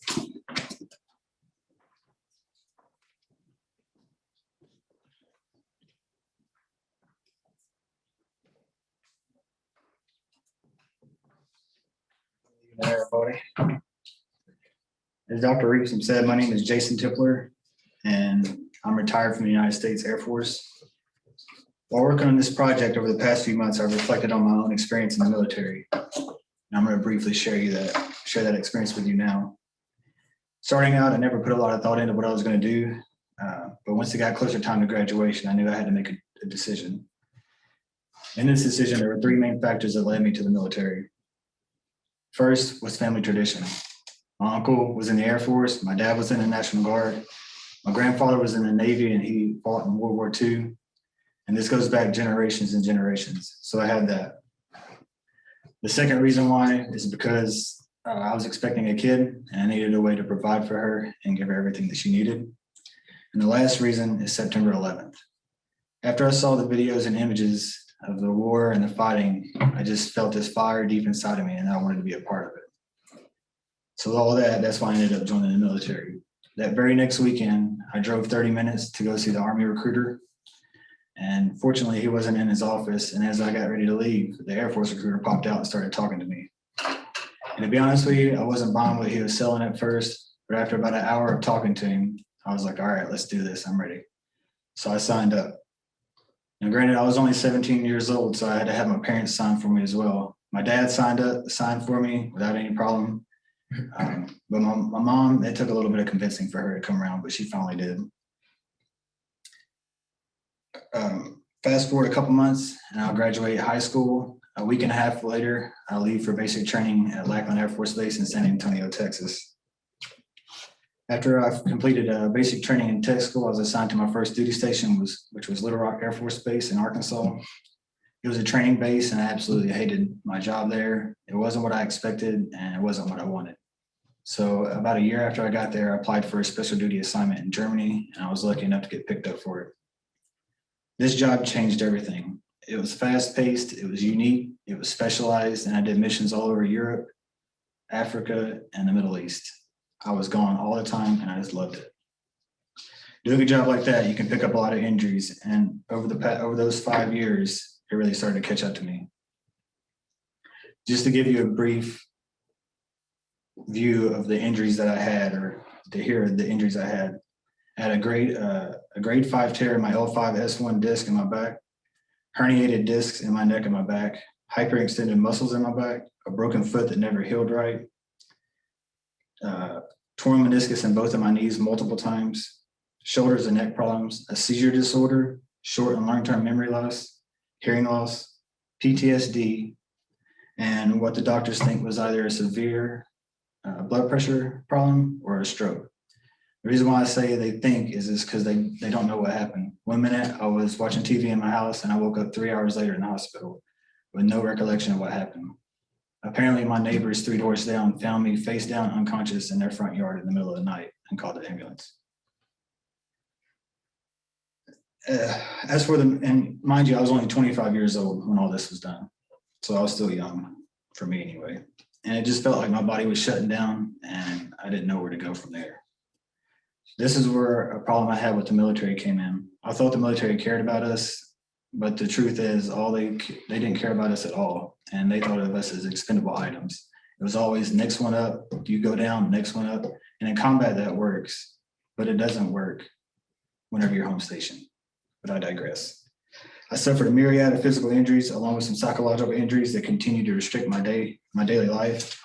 Hi, everybody. As Dr. Reeves said, my name is Jason Tippler, and I'm retired from the United States Air Force. While working on this project over the past few months, I've reflected on my own experience in the military. And I'm going to briefly share that experience with you now. Starting out, I never put a lot of thought into what I was going to do, but once it got closer time to graduation, I knew I had to make a decision. In this decision, there were three main factors that led me to the military. First was family tradition. My uncle was in the Air Force. My dad was in the National Guard. My grandfather was in the Navy, and he fought in World War II. And this goes back generations and generations. So I had that. The second reason why is because I was expecting a kid, and I needed a way to provide for her and give her everything that she needed. And the last reason is September 11th. After I saw the videos and images of the war and the fighting, I just felt this fire deep inside of me, and I wanted to be a part of it. So all that's why I ended up joining the military. That very next weekend, I drove 30 minutes to go see the Army recruiter. And fortunately, he wasn't in his office. And as I got ready to leave, the Air Force recruiter popped out and started talking to me. And to be honest with you, I wasn't buying what he was selling at first, but after about an hour of talking to him, I was like, all right, let's do this. I'm ready. So I signed up. Now, granted, I was only 17 years old, so I had to have my parents sign for me as well. My dad signed for me without any problem. But my mom, it took a little bit of convincing for her to come around, but she finally did. Fast forward a couple months, and I'll graduate high school. A week and a half later, I'll leave for basic training at Lackland Air Force Base in San Antonio, Texas. After I've completed basic training in tech school, I was assigned to my first duty station, which was Little Rock Air Force Base in Arkansas. It was a training base, and I absolutely hated my job there. It wasn't what I expected, and it wasn't what I wanted. So about a year after I got there, I applied for a special duty assignment in Germany, and I was lucky enough to get picked up for it. This job changed everything. It was fast-paced, it was unique, it was specialized, and I did missions all over Europe, Africa, and the Middle East. I was gone all the time, and I just loved it. Do a good job like that, you can pick up a lot of injuries. And over those 5 years, it really started to catch up to me. Just to give you a brief view of the injuries that I had, or to hear the injuries I had a grade 5 tear in my L5-S1 disc in my back, herniated discs in my neck and my back, hyperextended muscles in my back, a broken foot that never healed right, torn meniscus in both of my knees multiple times, shoulders and neck problems, a seizure disorder, short and long-term memory loss, hearing loss, PTSD, and what the doctors think was either a severe blood pressure problem or a stroke. The reason why I say they think is because they don't know what happened. 1 minute I was watching TV in my house and I woke up 3 hours later in the hospital with no recollection of what happened. Apparently my neighbors 3 doors down found me face down unconscious in their front yard in the middle of the night and called the ambulance. As for and mind you, I was only 25 years old when all this was done. So I was still young, for me anyway. And it just felt like my body was shutting down and I didn't know where to go from there. This is where a problem I had with the military came in. I thought the military cared about us, but the truth is they didn't care about us at all. And they thought of us as expendable items. It was always next one up, you go down, next one up. And in combat that works, but it doesn't work whenever you're home stationed. But I digress. I suffered a myriad of physical injuries along with some psychological injuries that continue to restrict my daily life.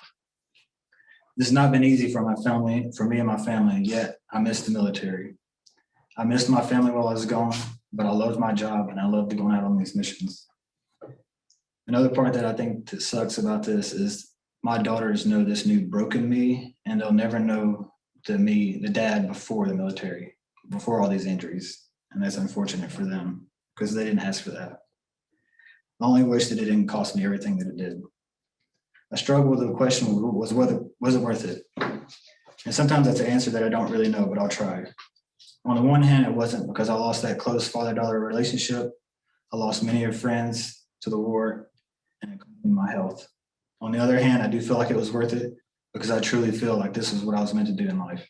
This has not been easy for me and my family, yet I miss the military. I missed my family while I was gone, but I loved my job and I loved going out on these missions. Another part that I think that sucks about this is my daughters know this new broken me, and they'll never know the dad before the military, before all these injuries. And that's unfortunate for them because they didn't ask for that. I only wish that it didn't cost me everything that it did. I struggle with the question was it worth it? And sometimes that's an answer that I don't really know, but I'll try. On the one hand, it wasn't because I lost that close father-daughter relationship. I lost many of friends to the war and my health. On the other hand, I do feel like it was worth it because I truly feel like this is what I was meant to do in life.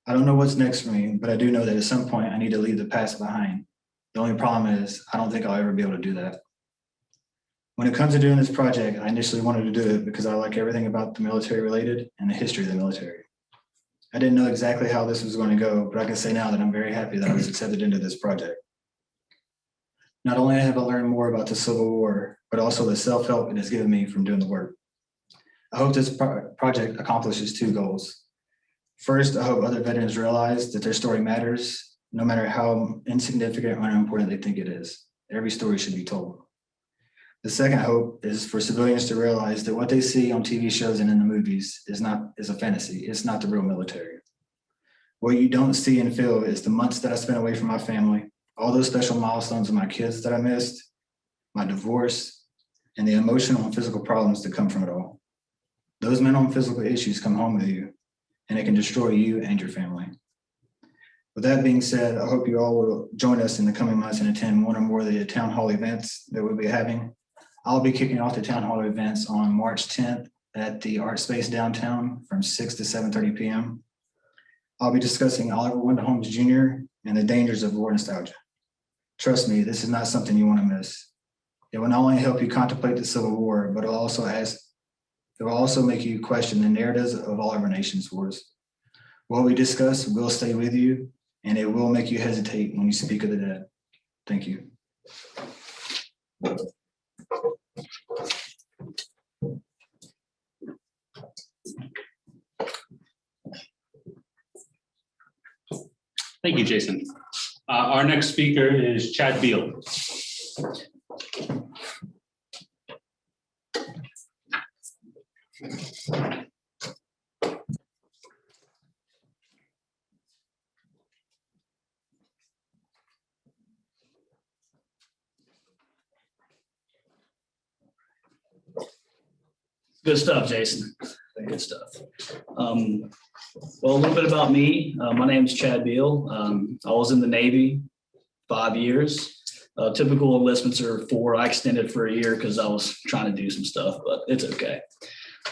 I don't know what's next for me, but I do know that at some point I need to leave the past behind. The only problem is I don't think I'll ever be able to do that. When it comes to doing this project, I initially wanted to do it because I like everything about the military related and the history of the military. I didn't know exactly how this was going to go, but I can say now that I'm very happy that I was accepted into this project. Not only have I learned more about the Civil War, but also the self-help it has given me from doing the work. I hope this project accomplishes 2 goals. First, I hope other veterans realize that their story matters, no matter how insignificant or unimportant they think it is. Every story should be told. The second hope is for civilians to realize that what they see on TV shows and in the movies is a fantasy. It's not the real military. What you don't see and feel is the months that I spent away from my family, all those special milestones of my kids that I missed, my divorce, and the emotional and physical problems that come from it all. Those mental and physical issues come home with you, and it can destroy you and your family. With that being said, I hope you all will join us in the coming months and attend one or more of the town hall events that we'll be having. I'll be kicking off the town hall events on March 10th at the Art Space downtown from 6 to 7:30 p.m. I'll be discussing Oliver Wendell Holmes Jr. and the dangers of war nostalgia. Trust me, this is not something you want to miss. It will not only help you contemplate the Civil War, but it will also make you question the narratives of all of our nation's wars. What we discuss will stay with you, and it will make you hesitate when you speak of the dead. Thank you. Thank you, Jason. Our next speaker is Chad Beal. Good stuff, Jason. Good stuff. Well, a little bit about me. My name is Chad Beal. I was in the Navy 5 years. Typical enlistments are 4. I extended for a year because I was trying to do some stuff, but it's okay.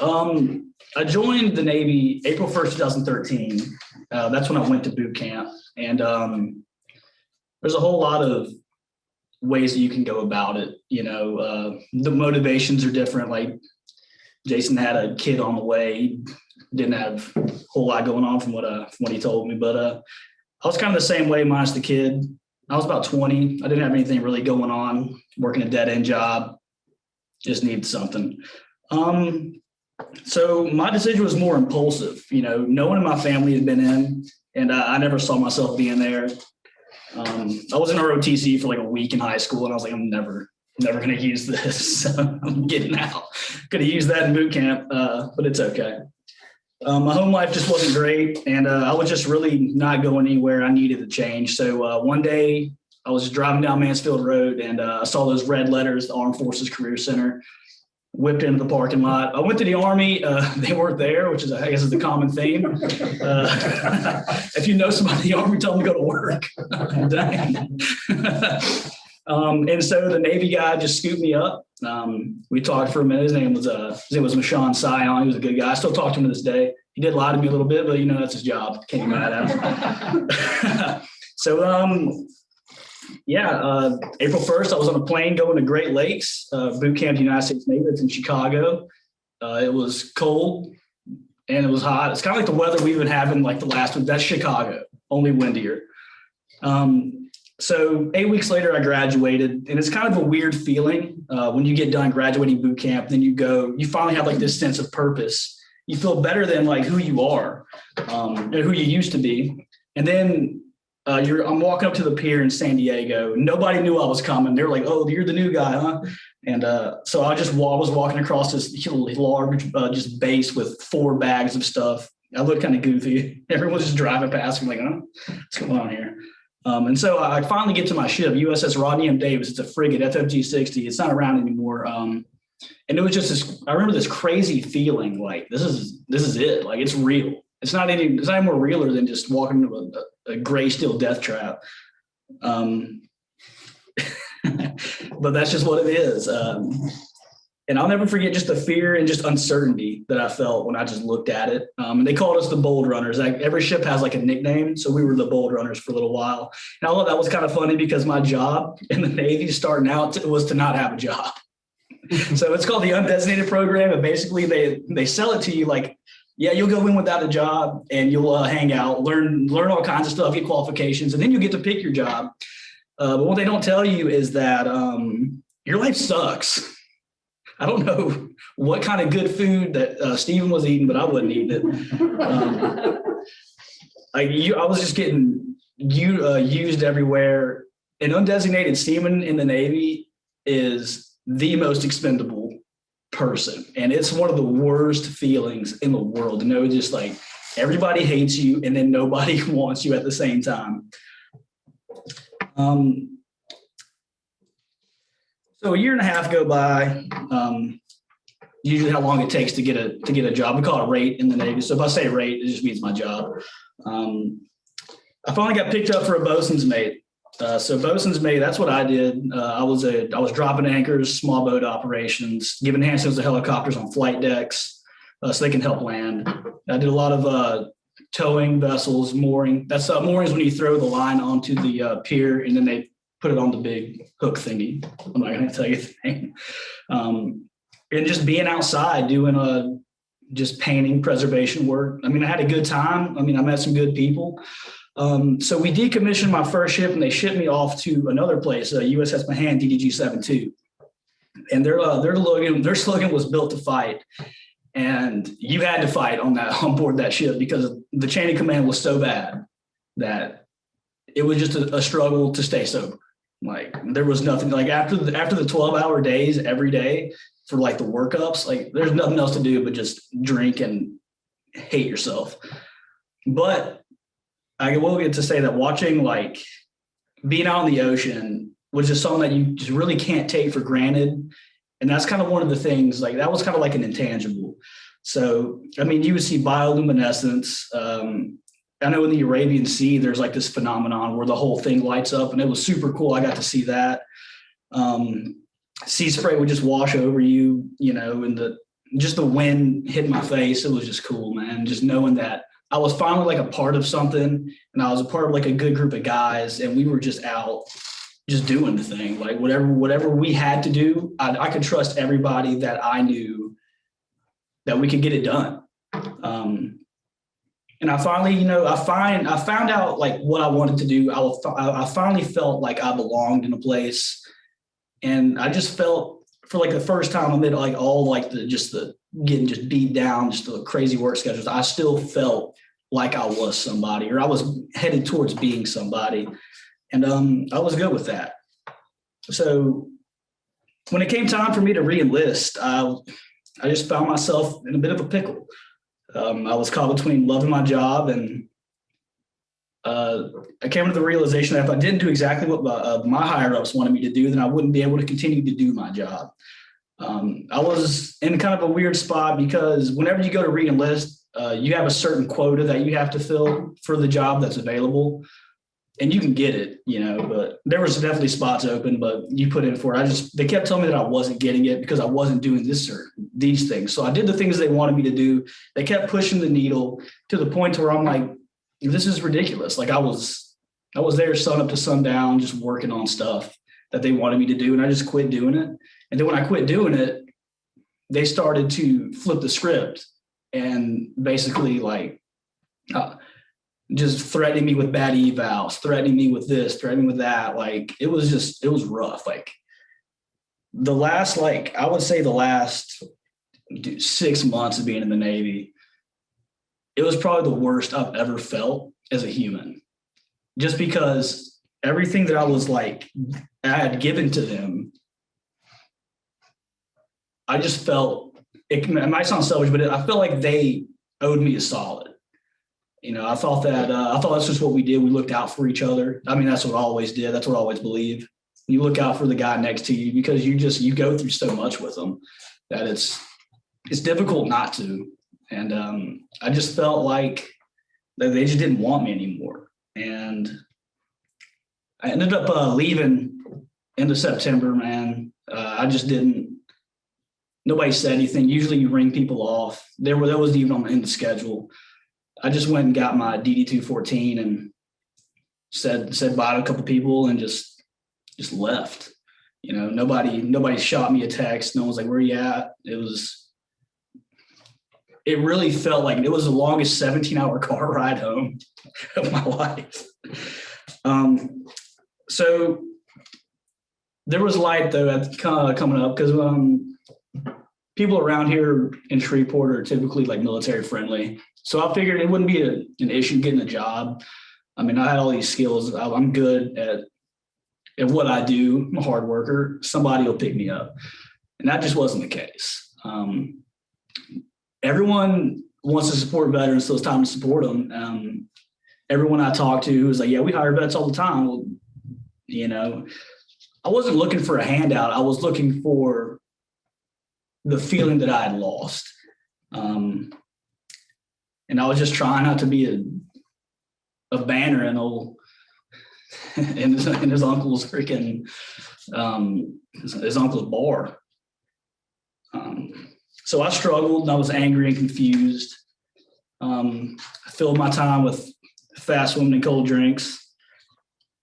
I joined the Navy April 1st, 2013. That's when I went to boot camp. And there's a whole lot of ways that you can go about it. The motivations are different. Like Jason had a kid on the way. He didn't have a whole lot going on from what he told me. But I was kind of the same way minus the kid. I was about 20. I didn't have anything really going on, working a dead-end job. Just needed something. So my decision was more impulsive. No one in my family had been in, and I never saw myself being there. I was in ROTC for like a week in high school, and I was like, I'm never going to use this. So I'm getting out. Could have used that in boot camp, but it's okay. My home life just wasn't great, and I was just really not going anywhere. I needed a change. So one day I was driving down Mansfield Road, and I saw those red letters, the Armed Forces Career Center. Whipped into the parking lot. I went to the Army. They weren't there, which I guess is the common theme. If you know somebody in the Army, tell them to go to work. And so the Navy guy just scooped me up. We talked for a minute. His name was Mashawn Sion. He was a good guy. I still talk to him to this day. He did lie to me a little bit, but that's his job. Can't be mad at him. So April 1st, I was on a plane going to Great Lakes, boot camp, United States Navy. It's in Chicago. It was cold and it was hot. It's kind of like the weather we've been having like the last week. That's Chicago, only windier. So 8 weeks later, I graduated, and it's kind of a weird feeling when you get done graduating boot camp. Then you finally have like this sense of purpose. You feel better than like who you are and who you used to be. And then I'm walking up to the pier in San Diego. Nobody knew I was coming. They were like, "Oh, you're the new guy, huh?" And so I was walking across this large just base with 4 bags of stuff. I looked kind of goofy. Everyone's just driving past me like, "Oh, what's going on here?" And so I finally get to my ship, USS Rodney M. Davis. It's a frigate, FFG 60. It's not around anymore. And it was just I remember this crazy feeling like this is it. Like it's real. It's not any more realer than just walking into a gray steel death trap. But that's just what it is. And I'll never forget just the fear and just uncertainty that I felt when I just looked at it. And they called us the Bold Runners. Every ship has like a nickname. So we were the Bold Runners for a little while. And I thought that was kind of funny because my job in the Navy starting out was to not have a job. So it's called the undesignated program. And basically they sell it to you like, yeah, you'll go in without a job and you'll hang out, learn all kinds of stuff, get qualifications, and then you get to pick your job. But what they don't tell you is that your life sucks. I don't know what kind of good food that Stephen was eating, but I wasn't eating it. I was just getting used everywhere. An undesignated seaman in the Navy is the most expendable person, and it's one of the worst feelings in the world to know just like everybody hates you and then nobody wants you at the same time. So a year and a half go by. Usually how long it takes to get a job. We call it rate in the Navy. So if I say rate, it just means my job. I finally got picked up for a bosun's mate. So bosun's mate, that's what I did. I was dropping anchors, small boat operations, giving hand signals to helicopters on flight decks so they can help land. I did a lot of towing vessels, mooring. That's moorings when you throw the line onto the pier and then they put it on the big hook thingy. I'm not going to tell you the name. And just being outside doing just painting, preservation work. I mean, I had a good time. I mean, I met some good people. So we decommissioned my first ship and they shipped me off to another place, USS Mahan DDG-72. And their slogan was built to fight. And you had to fight on board that ship because the chain of command was so bad that it was just a struggle to stay sober. Like there was nothing like after the 12-hour days every day for like the workups, like there's nothing else to do but just drink and hate yourself. But I will get to say that watching like being out in the ocean was just something that you just really can't take for granted. And that's kind of one of the things, like that was kind of like an intangible. So, I mean, you would see bioluminescence. I know in the Arabian Sea, there's like this phenomenon where the whole thing lights up and it was super cool. I got to see that. Sea spray would just wash over you, and just the wind hit my face. It was just cool, man. Just knowing that I was finally like a part of something, and I was a part of like a good group of guys, and we were just out just doing the thing. Like whatever we had to do, I could trust everybody that I knew that we could get it done. And I finally, I found out like what I wanted to do. I finally felt like I belonged in a place, and I just felt for like the first time amid like all like the getting just beat down, just the crazy work schedules, I still felt like I was somebody, or I was headed towards being somebody. And I was good with that. So when it came time for me to re-enlist, I just found myself in a bit of a pickle. I was caught between loving my job, and I came to the realization that if I didn't do exactly what my higher ups wanted me to do, then I wouldn't be able to continue to do my job. I was in kind of a weird spot because whenever you go to re-enlist, you have a certain quota that you have to fill for the job that's available, and you can get it, but there was definitely spots open, but you put in for it. They kept telling me that I wasn't getting it because I wasn't doing these things. So I did the things they wanted me to do. They kept pushing the needle to the point where I'm like, this is ridiculous. Like I was there sun up to sundown, just working on stuff that they wanted me to do. And I just quit doing it. And then when I quit doing it, they started to flip the script and basically like just threatening me with bad evals, threatening me with this, threatening with that. Like it was rough. Like I would say the last 6 months of being in the Navy, it was probably the worst I've ever felt as a human, just because everything that I had given to them, I just felt, it might sound selfish, but I felt like they owed me a solid. I thought that's just what we did. We looked out for each other. I mean, that's what I always did. That's what I always believe. You look out for the guy next to you because you go through so much with them that it's difficult not to. And I just felt like that they just didn't want me anymore. And I ended up leaving end of September, man. I just didn't. Nobody said anything. Usually you ring people off. That wasn't even in the schedule. I just went and got my DD-214 and said bye to a couple people and just left. Nobody shot me a text. No one was like, "Where you at?" It really felt like it was the longest 17-hour car ride home of my life. So there was light though coming up because people around here in Shreveport are typically like military friendly. So I figured it wouldn't be an issue getting a job. I mean, I had all these skills. I'm good at what I do. I'm a hard worker. Somebody will pick me up. And that just wasn't the case. Everyone wants to support veterans, so it's time to support them. Everyone I talked to was like, yeah, we hire vets all the time. Well, I wasn't looking for a handout. I was looking for the feeling that I had lost. And I was just trying not to be a banner in his uncle's freaking his uncle's bar. So I struggled and I was angry and confused. I filled my time with fast swimming and cold drinks.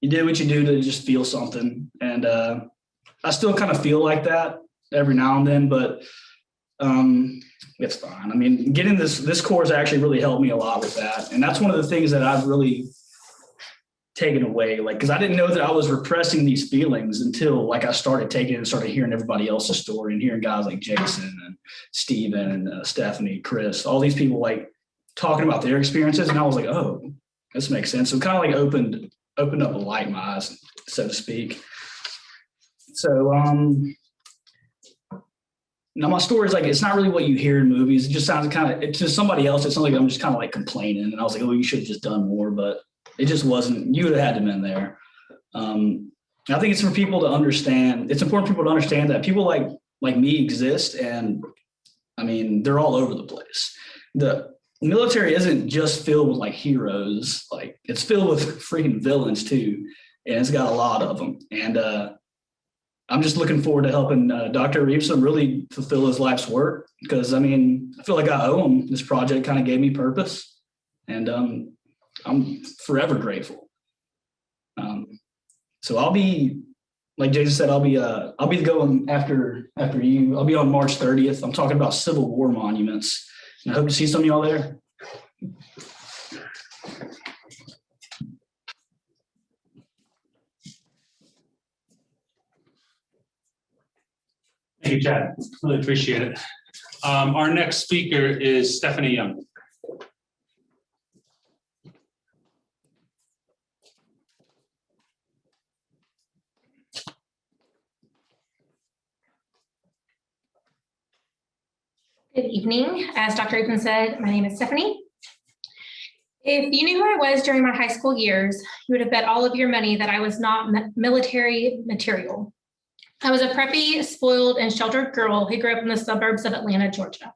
You do what you do to just feel something. And I still kind of feel like that every now and then, but it's fine. I mean, getting this course actually really helped me a lot with that. And that's one of the things that I've really taken away, like, because I didn't know that I was repressing these feelings until like I started taking it and started hearing everybody else's story and hearing guys like Jason and Steven and Stephanie, Chris, all these people like talking about their experiences. And I was like, oh, this makes sense. So it kind of like opened up a light in my eyes, so to speak. So, now my story is like, it's not really what you hear in movies. It just sounds to somebody else, it sounds like I'm just kind of like complaining. And I was like, oh, you should have just done more, but it just wasn't. You would have had to been there. I think it's for people to understand. It's important for people to understand that people like me exist. And I mean, they're all over the place. The military isn't just filled with like heroes. Like it's filled with freaking villains too. And it's got a lot of them. And I'm just looking forward to helping Dr. Reeveson really fulfill his life's work, because I feel like I owe him. This project kind of gave me purpose, and I'm forever grateful. So I'll be, like Jason said, I'll be going after you. I'll be on March 30th. I'm talking about Civil War monuments, and I hope to see some of y'all there. Thank you, Chad. Really appreciate it. Our next speaker is Stephanie Young. Good evening. As Dr. Open said, my name is Stephanie. If you knew who I was during my high school years, you would have bet all of your money that I was not military material. I was a preppy, spoiled, and sheltered girl who grew up in the suburbs of Atlanta, Georgia.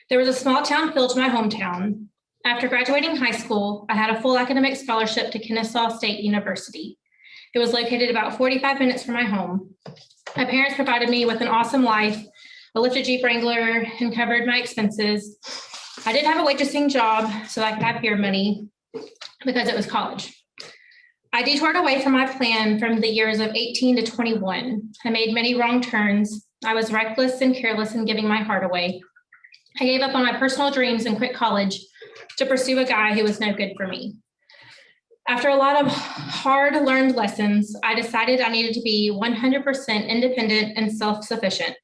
There was a small town feel to my hometown. After graduating high school, I had a full academic scholarship to Kennesaw State University. It was located about 45 minutes from my home. My parents provided me with an awesome life, a lifted Jeep Wrangler, and covered my expenses. I did have a waitressing job so I could have beer money because it was college. I detoured away from my plan from the years of 18 to 21. I made many wrong turns. I was reckless and careless in giving my heart away. I gave up on my personal dreams and quit college to pursue a guy who was no good for me. After a lot of hard-learned lessons, I decided I needed to be 100% independent and self-sufficient.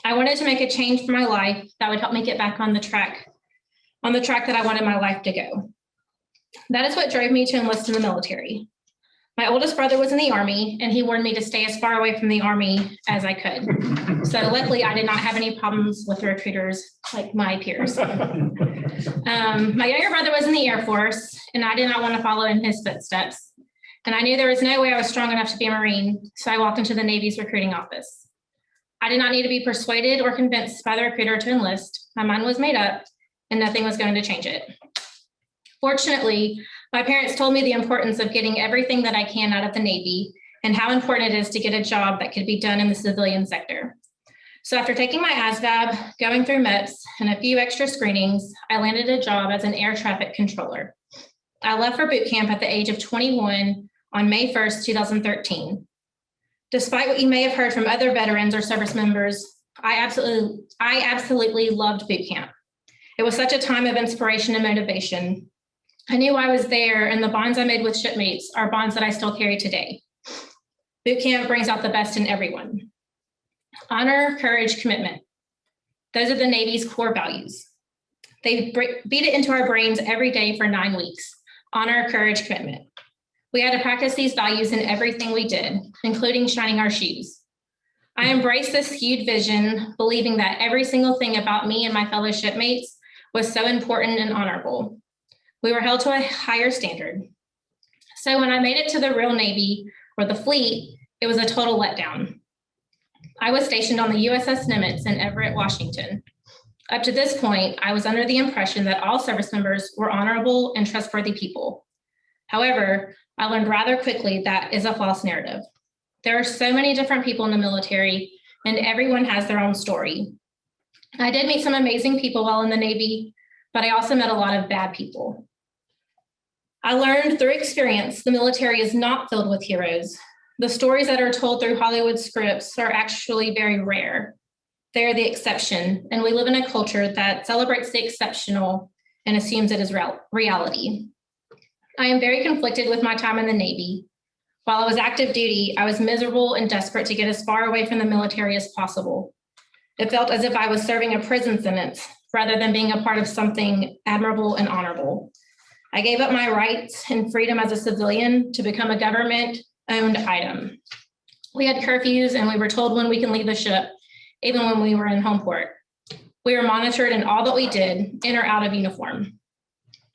I wanted to make a change for my life that would help me get back on the track that I wanted my life to go. That is what drove me to enlist in the military. My oldest brother was in the Army, and he warned me to stay as far away from the Army as I could. So luckily, I did not have any problems with recruiters like my peers. My younger brother was in the Air Force, and I did not want to follow in his footsteps. And I knew there was no way I was strong enough to be a Marine, so I walked into the Navy's recruiting office. I did not need to be persuaded or convinced by the recruiter to enlist. My mind was made up, and nothing was going to change it. Fortunately, my parents told me the importance of getting everything that I can out of the Navy and how important it is to get a job that could be done in the civilian sector. So after taking my ASVAB, going through MEPS, and a few extra screenings, I landed a job as an air traffic controller. I left for boot camp at the age of 21 on May 1st, 2013. Despite what you may have heard from other veterans or service members, I absolutely loved boot camp. It was such a time of inspiration and motivation. I knew I was there, and the bonds I made with shipmates are bonds that I still carry today. Boot camp brings out the best in everyone. Honor, courage, commitment. Those are the Navy's core values. They beat it into our brains every day for 9 weeks. Honor, courage, commitment. We had to practice these values in everything we did, including shining our shoes. I embraced this skewed vision, believing that every single thing about me and my fellow shipmates was so important and honorable. We were held to a higher standard. So when I made it to the real Navy or the fleet, it was a total letdown. I was stationed on the USS Nimitz in Everett, Washington. Up to this point, I was under the impression that all service members were honorable and trustworthy people. However, I learned rather quickly that is a false narrative. There are so many different people in the military, and everyone has their own story. I did meet some amazing people while in the Navy, but I also met a lot of bad people. I learned through experience the military is not filled with heroes. The stories that are told through Hollywood scripts are actually very rare. They are the exception, and we live in a culture that celebrates the exceptional and assumes it is reality. I am very conflicted with my time in the Navy. While I was active duty, I was miserable and desperate to get as far away from the military as possible. It felt as if I was serving a prison sentence rather than being a part of something admirable and honorable. I gave up my rights and freedom as a civilian to become a government-owned item. We had curfews, and we were told when we can leave the ship, even when we were in home port. We were monitored in all that we did, in or out of uniform.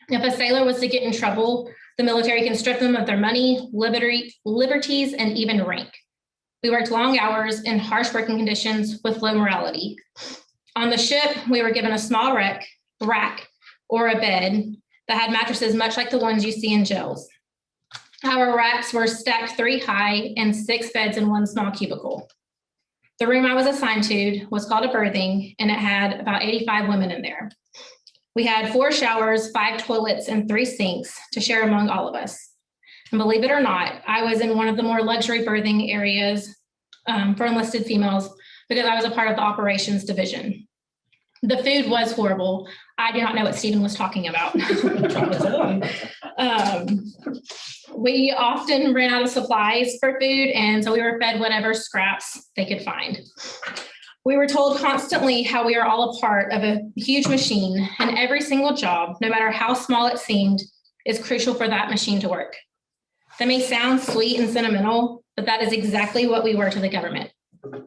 If a sailor was to get in trouble, the military can strip them of their money, liberties, and even rank. We worked long hours in harsh working conditions with low morality. On the ship, we were given a small rack or a bed that had mattresses much like the ones you see in jails. Our racks were stacked 3 high and 6 beds in one small cubicle. The room I was assigned to was called a birthing, and it had about 85 women in there. We had 4 showers, 5 toilets, and 3 sinks to share among all of us. And believe it or not, I was in one of the more luxury birthing areas for enlisted females because I was a part of the operations division. The food was horrible. I do not know what Stephen was talking about. We often ran out of supplies for food, and so we were fed whatever scraps they could find. We were told constantly how we are all a part of a huge machine, and every single job, no matter how small it seemed, is crucial for that machine to work. That may sound sweet and sentimental, but that is exactly what we were to the government.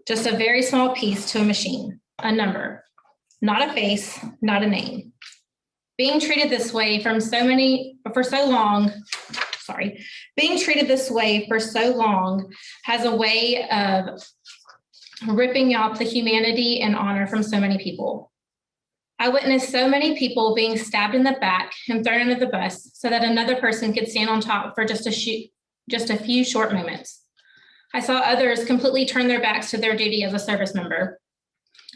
Just a very small piece to a machine, a number, not a face, not a name. Being treated this way being treated this way for so long has a way of ripping out the humanity and honor from so many people. I witnessed so many people being stabbed in the back and thrown under the bus so that another person could stand on top for just a few short moments. I saw others completely turn their backs to their duty as a service member.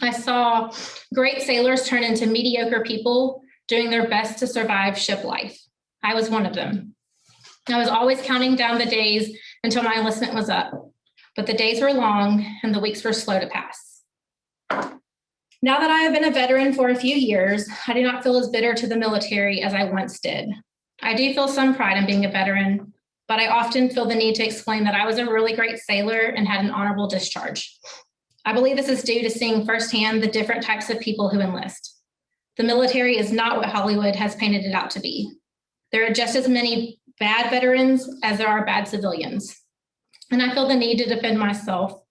I saw great sailors turn into mediocre people doing their best to survive ship life. I was one of them. I was always counting down the days until my enlistment was up, but the days were long and the weeks were slow to pass. Now that I have been a veteran for a few years, I do not feel as bitter to the military as I once did. I do feel some pride in being a veteran, but I often feel the need to explain that I was a really great sailor and had an honorable discharge. I believe this is due to seeing firsthand the different types of people who enlist. The military is not what Hollywood has painted it out to be. There are just as many bad veterans as there are bad civilians. And I feel the need to defend myself.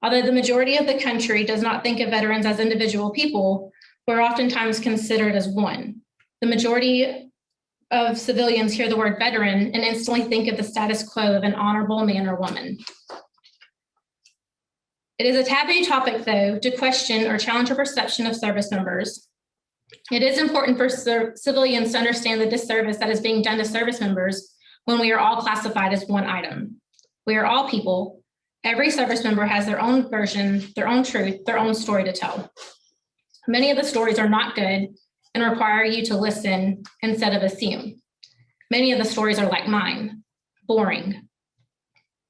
Although the majority of the country does not think of veterans as individual people, we're oftentimes considered as one. The majority of civilians hear the word veteran and instantly think of the status quo of an honorable man or woman. It is a taboo topic, though, to question or challenge a perception of service members. It is important for civilians to understand the disservice that is being done to service members when we are all classified as one item. We are all people. Every service member has their own version, their own truth, their own story to tell. Many of the stories are not good and require you to listen instead of assume. Many of the stories are like mine, boring.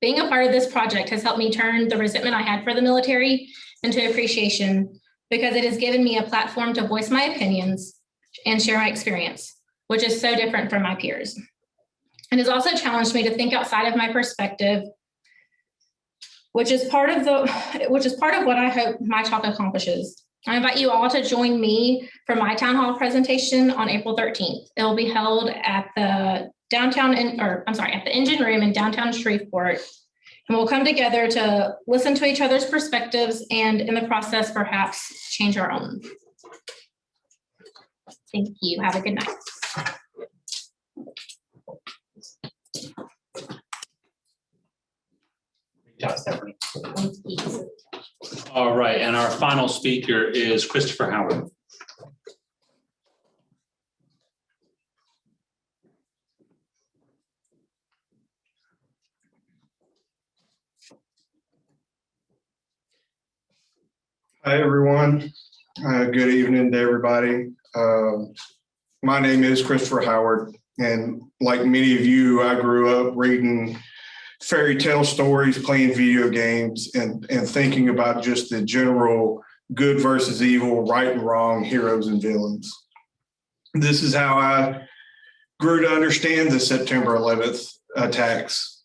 Being a part of this project has helped me turn the resentment I had for the military into appreciation because it has given me a platform to voice my opinions and share my experience, which is so different from my peers. It has also challenged me to think outside of my perspective, which is part of what I hope my talk accomplishes. I invite you all to join me for my town hall presentation on April 13th. It will be held at the engine room in downtown Shreveport. And we'll come together to listen to each other's perspectives and in the process, perhaps change our own. Thank you. Have a good night. All right, and our final speaker is Christopher Howard. Hi, everyone. Good evening to everybody. My name is Christopher Howard, and like many of you, I grew up reading fairy tale stories, playing video games, and thinking about just the general good versus evil, right and wrong, heroes and villains. This is how I grew to understand the September 11th attacks.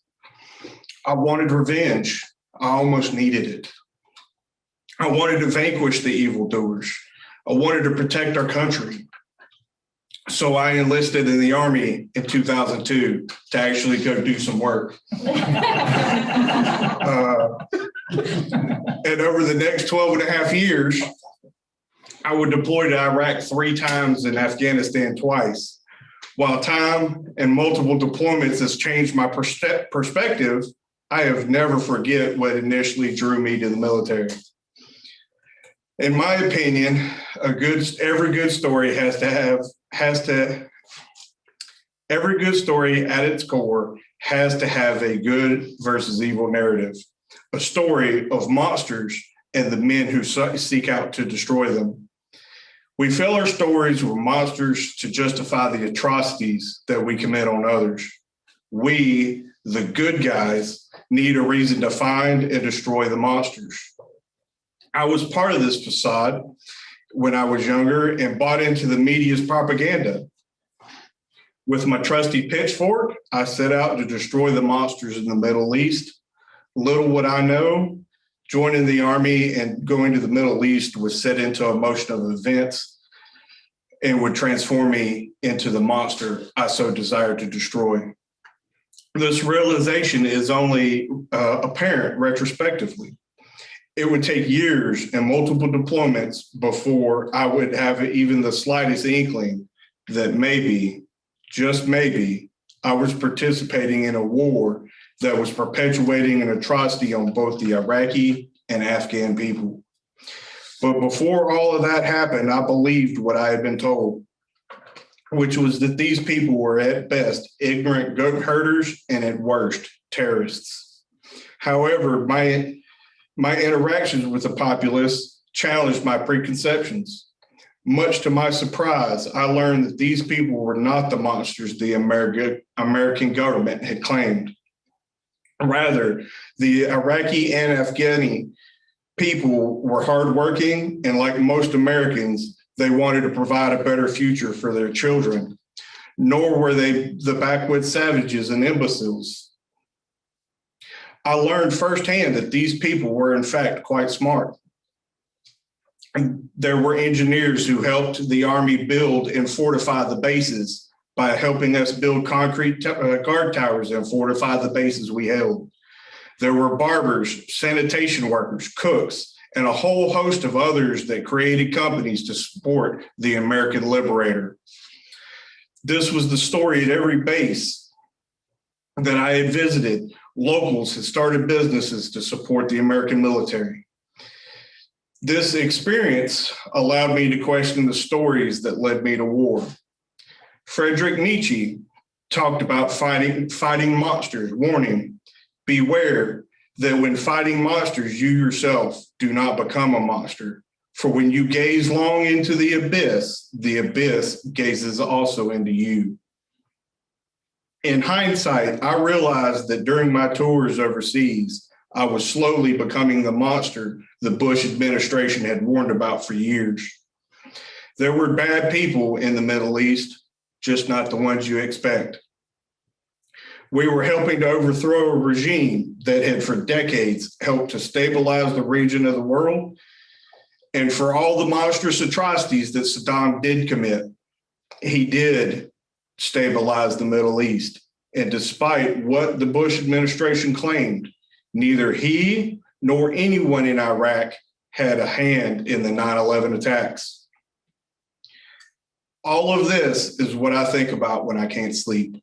I wanted revenge. I almost needed it. I wanted to vanquish the evildoers. I wanted to protect our country. So I enlisted in the Army in 2002 to actually go do some work. And over the next 12 and a half years, I would deploy to Iraq 3 times and Afghanistan twice. While time and multiple deployments has changed my perspective, I have never forget what initially drew me to the military. In my opinion, every good story every good story at its core has to have a good versus evil narrative, a story of monsters and the men who seek out to destroy them. We fill our stories with monsters to justify the atrocities that we commit on others. We, the good guys, need a reason to find and destroy the monsters. I was part of this facade when I was younger and bought into the media's propaganda. With my trusty pitchfork, I set out to destroy the monsters in the Middle East. Little would I know, joining the army and going to the Middle East would set into a motion of events and would transform me into the monster I so desired to destroy. This realization is only apparent retrospectively. It would take years and multiple deployments before I would have even the slightest inkling that maybe, just maybe, I was participating in a war that was perpetuating an atrocity on both the Iraqi and Afghan people. But before all of that happened, I believed what I had been told, which was that these people were at best ignorant goat herders and at worst terrorists. However, my interactions with the populace challenged my preconceptions. Much to my surprise, I learned that these people were not the monsters the American government had claimed. Rather, the Iraqi and Afghani people were hardworking, and like most Americans, they wanted to provide a better future for their children. Nor were they the backwoods savages and imbeciles. I learned firsthand that these people were, in fact, quite smart. There were engineers who helped the Army build and fortify the bases by helping us build concrete guard towers and fortify the bases we held. There were barbers, sanitation workers, cooks, and a whole host of others that created companies to support the American Liberator. This was the story at every base that I had visited. Locals had started businesses to support the American military. This experience allowed me to question the stories that led me to war. Friedrich Nietzsche talked about fighting monsters, warning, beware that when fighting monsters, you yourself do not become a monster. For when you gaze long into the abyss gazes also into you. In hindsight, I realized that during my tours overseas, I was slowly becoming the monster the Bush administration had warned about for years. There were bad people in the Middle East, just not the ones you expect. We were helping to overthrow a regime that had for decades helped to stabilize the region of the world. And for all the monstrous atrocities that Saddam did commit, he did stabilize the Middle East. And despite what the Bush administration claimed, neither he nor anyone in Iraq had a hand in the 9/11 attacks. All of this is what I think about when I can't sleep.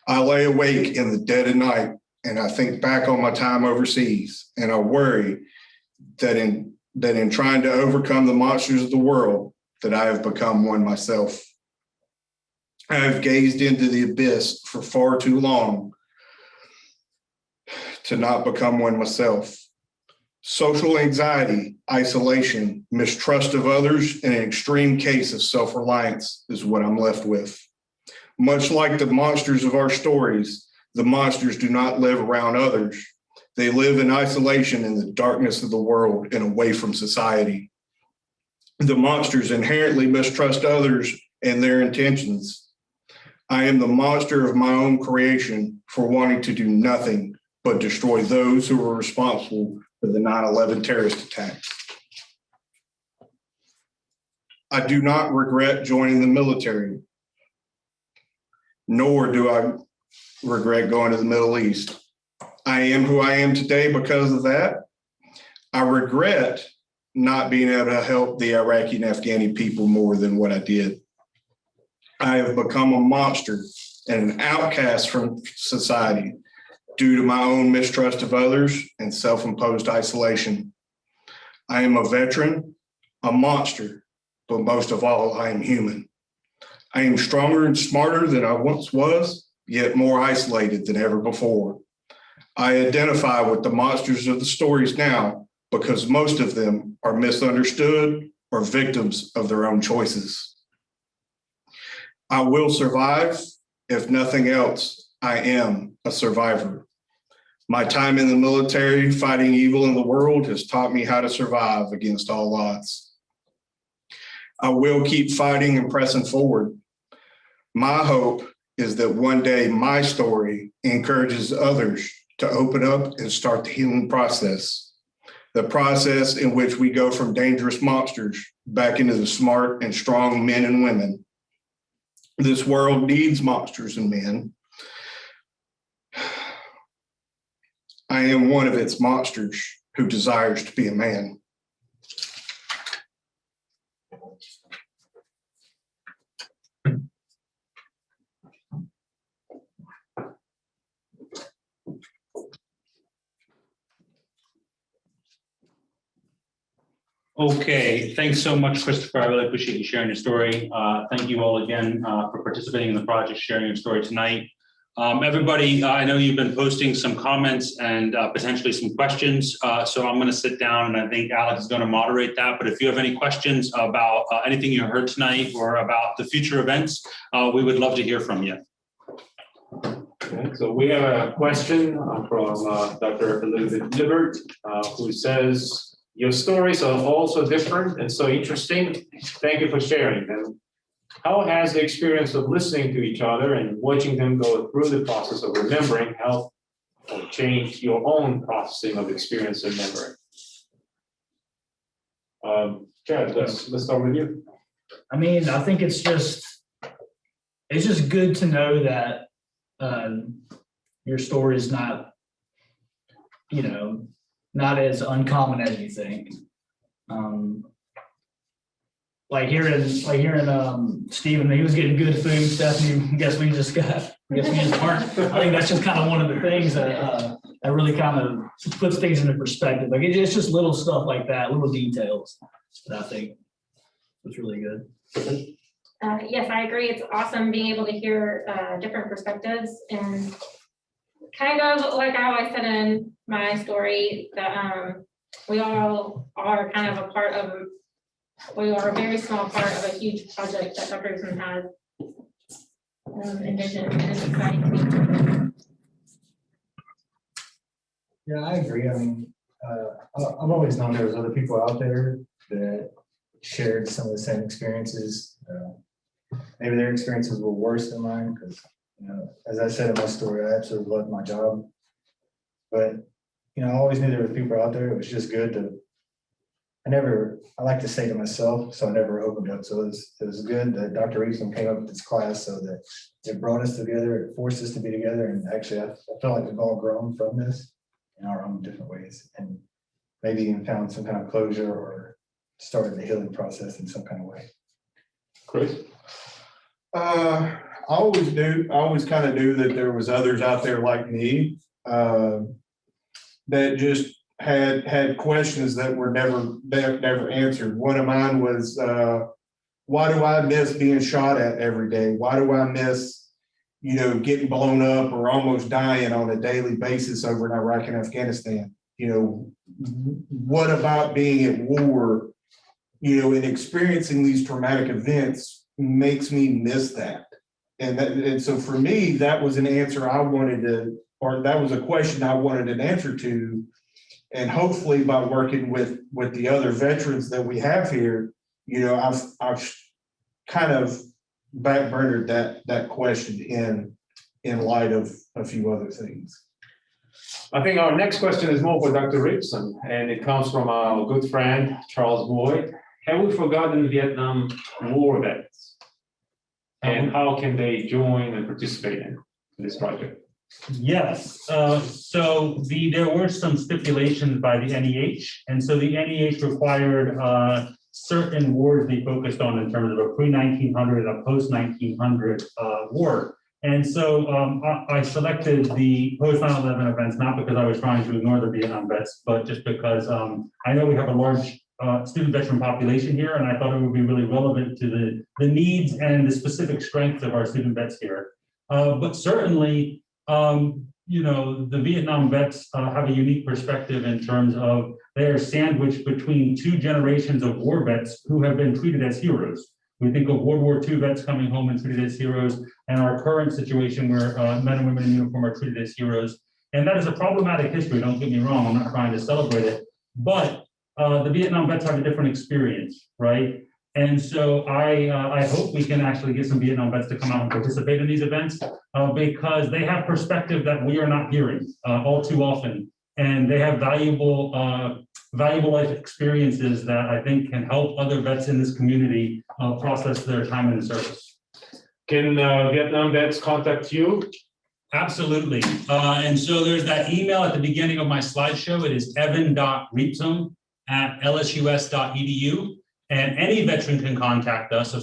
I lay awake in the dead of night and I think back on my time overseas, and I worry that in trying to overcome the monsters of the world, that I have become one myself. I have gazed into the abyss for far too long to not become one myself. Social anxiety, isolation, mistrust of others, and an extreme case of self-reliance is what I'm left with. Much like the monsters of our stories, the monsters do not live around others. They live in isolation in the darkness of the world and away from society. The monsters inherently mistrust others and their intentions. I am the monster of my own creation for wanting to do nothing but destroy those who were responsible for the 9/11 terrorist attacks. I do not regret joining the military, nor do I regret going to the Middle East. I am who I am today because of that. I regret not being able to help the Iraqi and Afghani people more than what I did. I have become a monster and an outcast from society due to my own mistrust of others and self-imposed isolation. I am a veteran, a monster, but most of all, I am human. I am stronger and smarter than I once was, yet more isolated than ever before. I identify with the monsters of the stories now because most of them are misunderstood or victims of their own choices. I will survive. If nothing else, I am a survivor. My time in the military fighting evil in the world has taught me how to survive against all odds. I will keep fighting and pressing forward. My hope is that one day my story encourages others to open up and start the healing process, the process in which we go from dangerous monsters back into the smart and strong men and women. This world needs monsters and men. I am one of its monsters who desires to be a man. Okay, thanks so much, Christopher. I really appreciate you sharing your story. Thank you all again for participating in the project, sharing your story tonight. Everybody, I know you've been posting some comments and potentially some questions. So I'm going to sit down and I think Alex is going to moderate that. But if you have any questions about anything you heard tonight or about the future events, we would love to hear from you. Okay, so we have a question from Dr. Elizabeth Liebert, who says, your stories are also different and so interesting. Thank you for sharing them. How has the experience of listening to each other and watching them go through the process of remembering helped or changed your own processing of experience and memory? Chad, let's start with you. I mean, I think it's just good to know that your story is not, not as uncommon as you think. Like hearing Stephen, he was getting good food. Stephanie, guess we just weren't. I think that's just kind of one of the things that really kind of puts things into perspective. Like it's just little stuff like that, little details that I think was really good. Yes, I agree. It's awesome being able to hear different perspectives, and kind of like I always said in my story that we all are kind of we are a very small part of a huge project that Dr. Eason has envisioned, and it's exciting to me. Yeah, I agree. I mean, I've always known there was other people out there that shared some of the same experiences. Maybe their experiences were worse than mine because, as I said in my story, I absolutely loved my job. But, I always knew there were people out there. It was just good to, I like to say to myself, so I never opened up. So it was good that Dr. Eason came up with this class so that it brought us together, it forced us to be together. And actually, I feel like we've all grown from this in our own different ways. And maybe even found some kind of closure or started the healing process in some kind of way. Chris? I always kind of knew that there was others out there like me that just had questions that were never answered. One of mine was, why do I miss being shot at every day? Why do I miss, getting blown up or almost dying on a daily basis over in Iraq and Afghanistan? What about being at war, and experiencing these traumatic events makes me miss that? And so for me, that was an answer I wanted to, or that was a question I wanted an answer to. And hopefully by working with the other veterans that we have here, I've kind of backburnered that question in light of a few other things. I think our next question is more for Dr. Richardson, and it comes from our good friend, Charles Boyd. Have we forgotten Vietnam War vets? And how can they join and participate in this project? Yes, so there were some stipulations by the NEH, and so the NEH required certain wars be focused on in terms of a pre-1900 and a post-1900 war. And so I selected the post-9/11 events, not because I was trying to ignore the Vietnam vets, but just because I know we have a large student veteran population here, and I thought it would be really relevant to the needs and the specific strengths of our student vets here. But certainly, the Vietnam vets have a unique perspective in terms of they are sandwiched between two generations of war vets who have been treated as heroes. We think of World War II vets coming home and treated as heroes, and our current situation where men and women in uniform are treated as heroes. And that is a problematic history, don't get me wrong, I'm not trying to celebrate it, but the Vietnam vets have a different experience, right? And so I hope we can actually get some Vietnam vets to come out and participate in these events because they have perspective that we are not hearing all too often. And they have valuable life experiences that I think can help other vets in this community process their time in the service. Can Vietnam vets contact you? Absolutely. And so there's that email at the beginning of my slideshow. It is evan.reepsum@lsus.edu. And any veteran can contact us.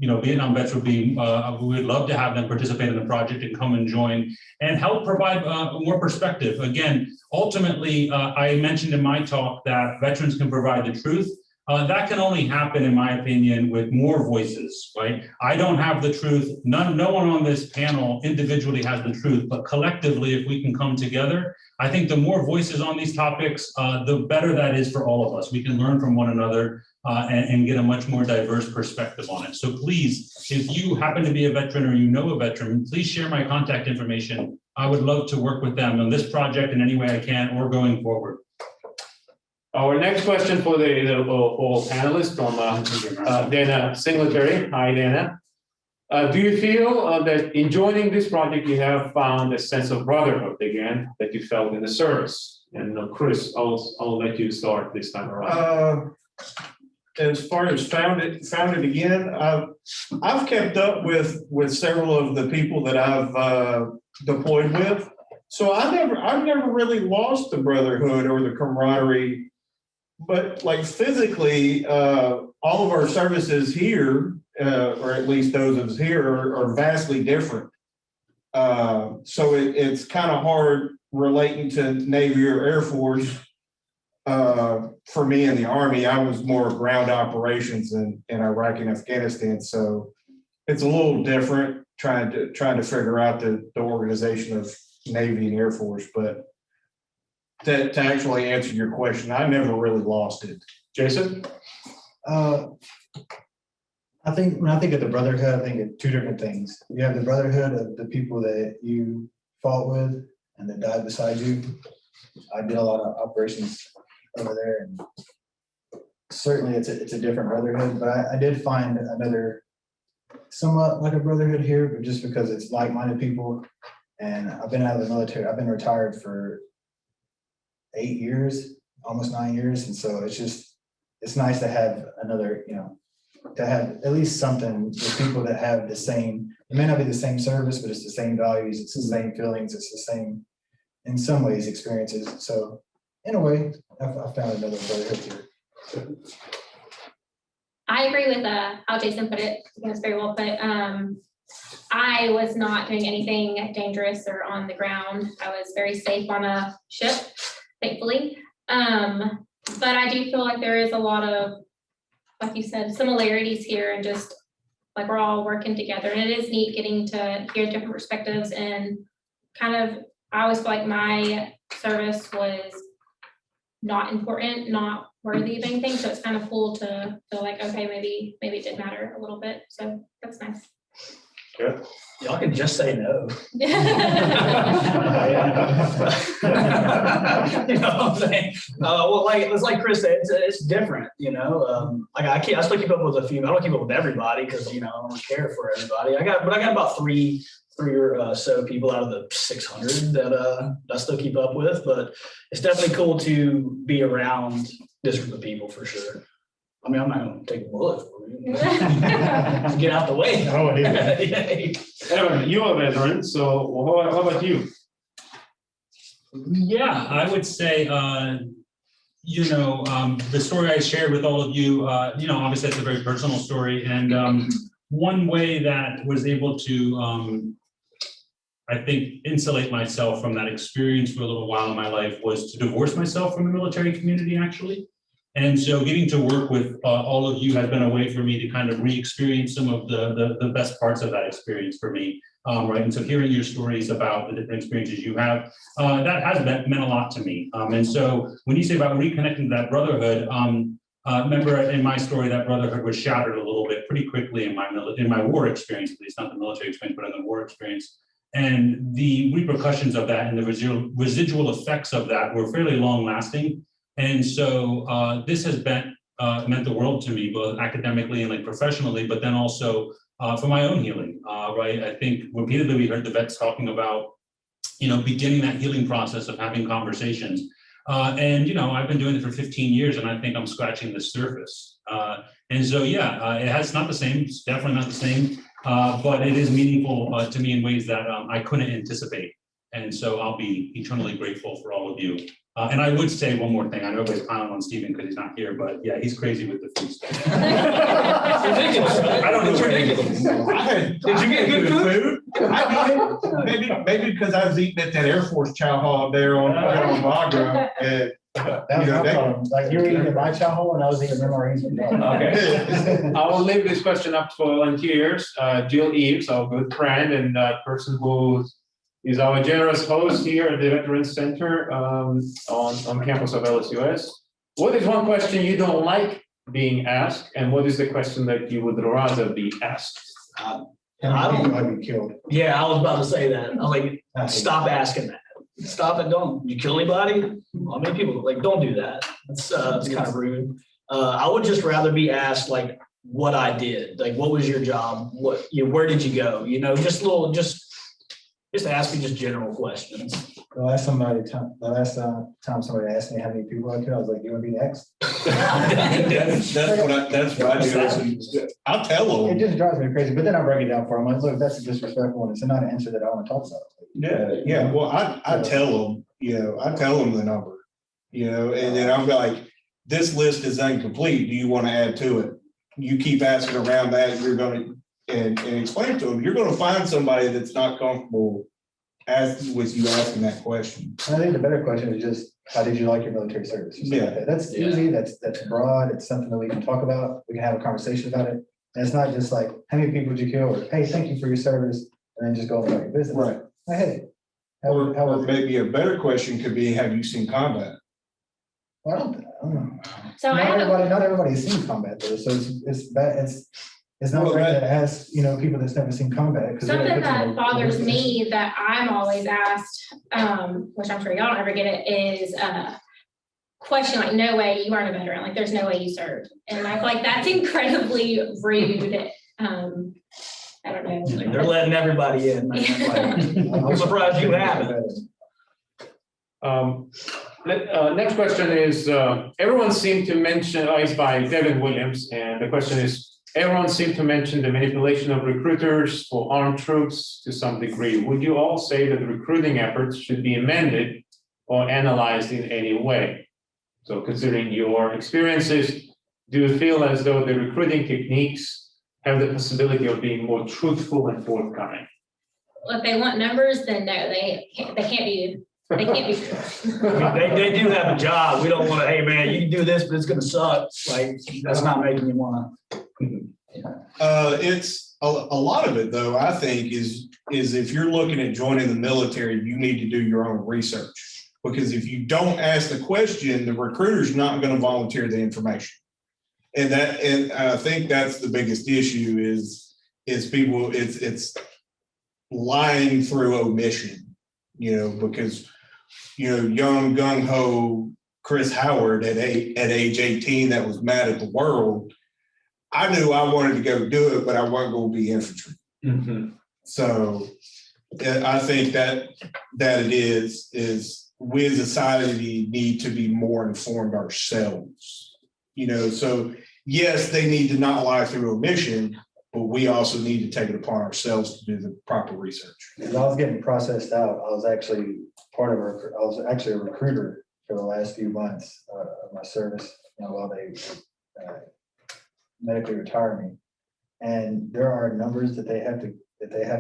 Vietnam vets would be, we would love to have them participate in the project and come and join and help provide more perspective. Again, ultimately, I mentioned in my talk that veterans can provide the truth. That can only happen, in my opinion, with more voices, right? I don't have the truth. No one on this panel individually has the truth, but collectively, if we can come together, I think the more voices on these topics, the better that is for all of us. We can learn from one another and get a much more diverse perspective on it. So please, if you happen to be a veteran or you know a veteran, please share my contact information. I would love to work with them on this project in any way I can or going forward. Our next question for the all panelists from Dana Singletary. Hi, Dana. Do you feel that in joining this project, you have found a sense of brotherhood again that you felt in the service? And Chris, I'll let you start this time around. As far as found it again, I've kept up with several of the people that I've deployed with. So I've never really lost the brotherhood or the camaraderie. But like physically, all of our services here, or at least those of us here, are vastly different. So it's kind of hard relating to Navy or Air Force. For me in the Army, I was more ground operations in Iraq and Afghanistan. So it's a little different trying to figure out the organization of Navy and Air Force. But to actually answer your question, I never really lost it. Jason? I think when I think of the brotherhood, I think of two different things. You have the brotherhood of the people that you fought with and that died beside you. I did a lot of operations over there, and certainly it's a different brotherhood. But I did find another somewhat like a brotherhood here, but just because it's like-minded people. And I've been out of the military. I've been retired for 8 years, almost 9 years, and so it's nice to have another, to have at least something with people that have the same. It may not be the same service, but it's the same values, it's the same feelings, it's the same, in some ways, experiences. So in a way, I found another brotherhood here. I agree with how Jason put it. I think it's very well put. I was not doing anything dangerous or on the ground. I was very safe on a ship, thankfully. But I do feel like there is a lot of, like you said, similarities here, and just like we're all working together. And it is neat getting to hear different perspectives, and kind of, I always feel like my service was not important, not worthy of anything. So it's kind of cool to feel like, okay, maybe it did matter a little bit. So that's nice. Good. Y'all can just say no. You know what I'm saying? Well, it's like Chris said, it's different, I still keep up with a few. I don't keep up with everybody because, I don't care for everybody. I got about three or so people out of the 600 that I still keep up with, but it's definitely cool to be around this group of people for sure. I mean, I'm not going to take a bullet for you. Get out the way. Oh, Evan, you're a veteran, so how about you? Yeah, I would say, the story I shared with all of you, obviously it's a very personal story. And one way that was able to, I think, insulate myself from that experience for a little while in my life was to divorce myself from the military community, actually. And so getting to work with all of you has been a way for me to kind of re-experience some of the best parts of that experience for me. Right, and so hearing your stories about the different experiences you have, that has meant a lot to me. And so when you say about reconnecting to that brotherhood, remember in my story, that brotherhood was shattered a little bit pretty quickly in my war experience, at least not the military experience, but in the war experience. And the repercussions of that and the residual effects of that were fairly long lasting. And so this has meant the world to me, both academically and like professionally, but then also for my own healing, right? I think repeatedly we heard the vets talking about, beginning that healing process of having conversations. And I've been doing it for 15 years and I think I'm scratching the surface. And so, it's not the same, it's definitely not the same, but it is meaningful to me in ways that I couldn't anticipate. And so I'll be eternally grateful for all of you. And I would say one more thing. I know everybody's piling on Stephen because he's not here, but yeah, he's crazy with the food stuff. I don't know. It's ridiculous. Did you get good food? Maybe because I was eating at that Air Force chow hall there on Bagram. And That was my problem. Like you were eating at my chow hall and I was eating MREs. Okay. I will leave this question up to volunteers. Jill Eves, our good friend and person who is our generous host here at the Veterans Center on campus of LSUS. What is one question you don't like being asked, and what is the question that you would rather be asked? I don't want to be killed. Yeah, I was about to say that. I'm like, stop asking that. Stop it. Don't. You kill anybody? How many people? Like, don't do that. It's kind of rude. I would just rather be asked like what I did. Like, what was your job? Where did you go? Just ask me just general questions. The last time somebody asked me how many people I killed, I was like, "You want to be next?" that's what I do. I'll tell them. It just drives me crazy. But then I break it down for them. I'm like, look, that's a disrespectful one. It's not an answer that I want to talk about. Yeah. Well, I tell them, I tell them the number, and then I'm like, this list is incomplete. Do you want to add to it? You keep asking around that, you're going to. And explain to them, you're going to find somebody that's not comfortable with you asking that question. And I think the better question is just, how did you like your military service? Like that's easy. That's broad. It's something that we can talk about. We can have a conversation about it. And it's not just like, how many people did you kill? Or, hey, thank you for your service. And then just go about your business. Right. Hey, or maybe a better question could be, have you seen combat? Well, I don't know. So not everybody's seen combat though. So it's bad. It's not right to ask, people that's never seen combat. Something that bothers me that I'm always asked, which I'm sure y'all don't ever get it, is a question like, no way, you aren't a veteran. Like, there's no way you served. And I feel like that's incredibly rude. I don't know. Like, they're letting everybody in. Man. Like, I'm surprised you haven't. Next question is, everyone seemed to mention, it's by Devin Williams, and the question is, everyone seemed to mention the manipulation of recruiters for armed troops to some degree. Would you all say that the recruiting efforts should be amended or analyzed in any way? So considering your experiences, do you feel as though the recruiting techniques have the possibility of being more truthful and forthcoming? Well, if they want numbers, then no, they can't be. They can't be true. they do have a job. We don't want to, hey man, you can do this, but it's going to suck. Like, that's not making me want to. It's a lot of it though, I think is if you're looking at joining the military, you need to do your own research, because if you don't ask the question, the recruiter's not going to volunteer the information. And I think that's the biggest issue is people, it's lying through omission, because young gung-ho Chris Howard at age 18 that was mad at the world, I knew I wanted to go do it, but I wasn't going to be infantry. Mm-hmm. So I think that it is we as a society need to be more informed ourselves. So yes, they need to not lie through omission, but we also need to take it upon ourselves to do the proper research. As I was getting processed out, I was actually a recruiter for the last few months of my service, while they medically retire me. And there are numbers that they have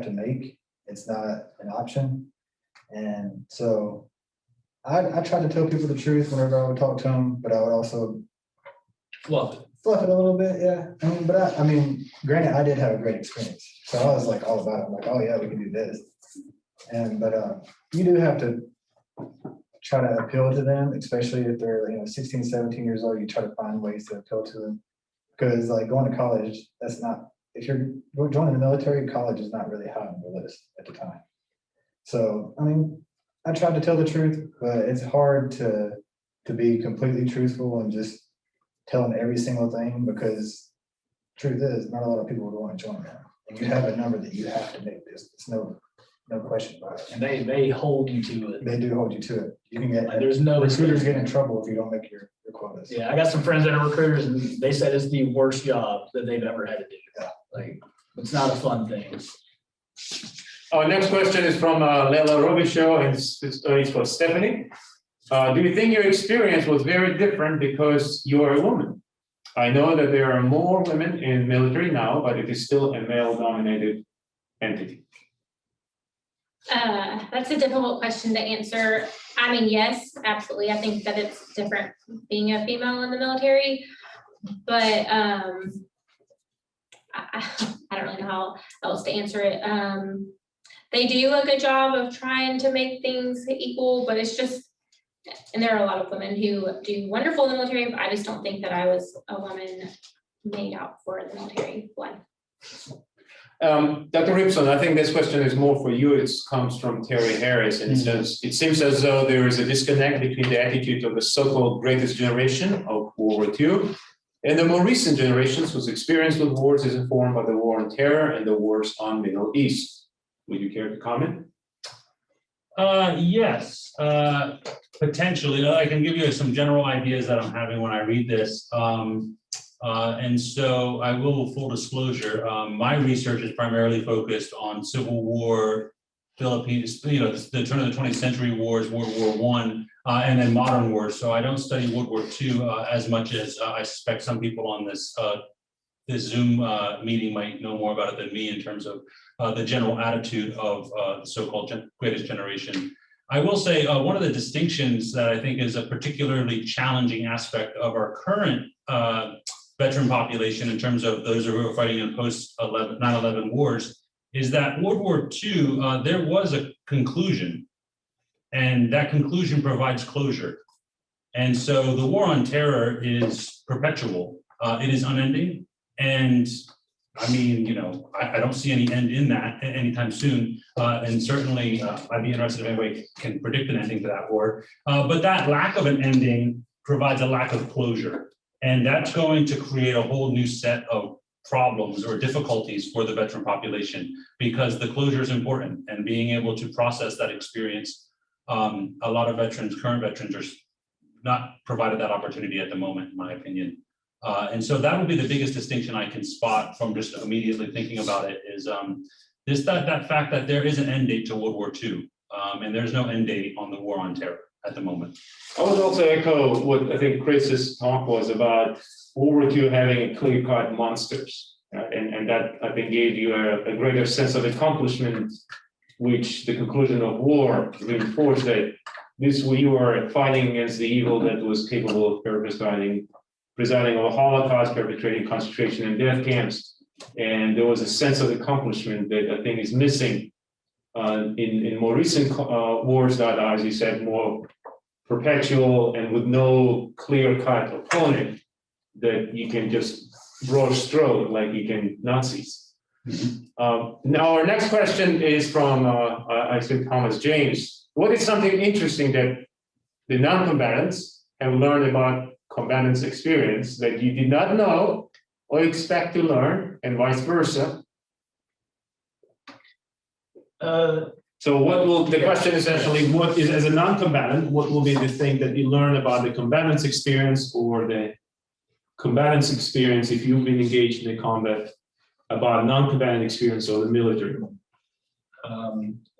to make. It's not an option. And so I try to tell people the truth whenever I would talk to them, but I would also Fluff it. Fluff it a little bit, yeah. I mean, granted, I did have a great experience. So I was like all about it. I'm like, oh yeah, we can do this. But you do have to try to appeal to them, especially if they're 16, 17 years old. You try to find ways to appeal to them. Because like going to college, that's not, if you're joining the military, college is not really high on the list at the time. So, I mean, I tried to tell the truth, but it's hard to be completely truthful and just telling every single thing, because truth is not a lot of people would want to join that. And you have a number that you have to make this. It's no question about it. And they hold you to it. They do hold you to it. You can get, Like, there's no recruiters get in trouble if you don't make your quotas. Yeah, I got some friends that are recruiters, and they said it's the worst job that they've ever had to do. Yeah. Like, it's not a fun thing. Our next question is from Lela Robichaud, and it's for Stephanie. Do you think your experience was very different because you are a woman? I know that there are more women in military now, but it is still a male-dominated entity. That's a difficult question to answer. I mean, yes, absolutely. I think that it's different being a female in the military, but I don't really know how else to answer it. They do a good job of trying to make things equal, but it's just, and there are a lot of women who do wonderful in the military, but I just don't think that I was a woman made out for the military one. Dr. Ripson, I think this question is more for you. It comes from Terry Harris, and it says, it seems as though there is a disconnect between the attitude of the so-called greatest generation of World War II and the more recent generations whose experience with wars is informed by the war on terror and the wars on Middle East. Would you care to comment? Yes, potentially. I can give you some general ideas that I'm having when I read this. And so I will, full disclosure, my research is primarily focused on Civil War, Philippines, the turn of the 20th century wars, World War I, and then modern wars. So I don't study World War II as much as I suspect some people on this Zoom meeting might know more about it than me in terms of the general attitude of the so-called greatest generation. I will say one of the distinctions that I think is a particularly challenging aspect of our current veteran population in terms of those who are fighting in post 9/11 wars is that World War II, there was a conclusion, and that conclusion provides closure. And so the war on terror is perpetual. It is unending. And I mean, I don't see any end in that anytime soon. And certainly I'd be interested if anybody can predict an ending to that war. But that lack of an ending provides a lack of closure. And that's going to create a whole new set of problems or difficulties for the veteran population, because the closure is important, and being able to process that experience. A lot of veterans, current veterans, are not provided that opportunity at the moment, in my opinion. And so that would be the biggest distinction I can spot from just immediately thinking about it is that fact that there is an end date to World War II, and there's no end date on the war on terror at the moment. I would also echo what I think Chris's talk was about World War II having clear-cut monsters, and that I think gave you a greater sense of accomplishment, which the conclusion of war reinforced that we were fighting against the evil that was capable of presiding over Holocaust, perpetrating concentration and death camps. And there was a sense of accomplishment that I think is missing in more recent wars that are, as you said, more perpetual and with no clear-cut opponent that you can just brush through like you can Nazis. Mm-hmm. Now our next question is from, I think, Thomas James. What is something interesting that the non-combatants have learned about combatants' experience that you did not know or expect to learn, and vice versa? So the question is essentially, what is, as a non-combatant, what will be the thing that you learn about the combatant's experience or the combatant's experience if you've been engaged in the combat about non-combatant experience or the military?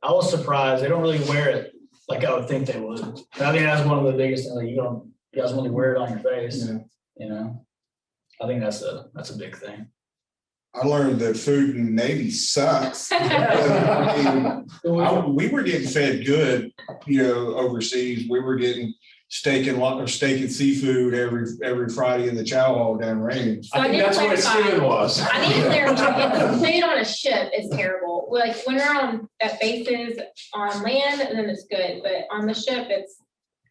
I was surprised. They don't really wear it like I would think they would. And I think that's one of the biggest things. Like, you guys really wear it on your face. Yeah. I think that's a big thing. I learned that food in the Navy sucks. We were getting fed good, overseas. We were getting, steak and seafood every Friday in the chow hall down Raymond's. So I think did that's where clarify. Steven was. I need to clarify, food on a ship is terrible. Like when we're at bases on land, and then it's good, but on the ship, it's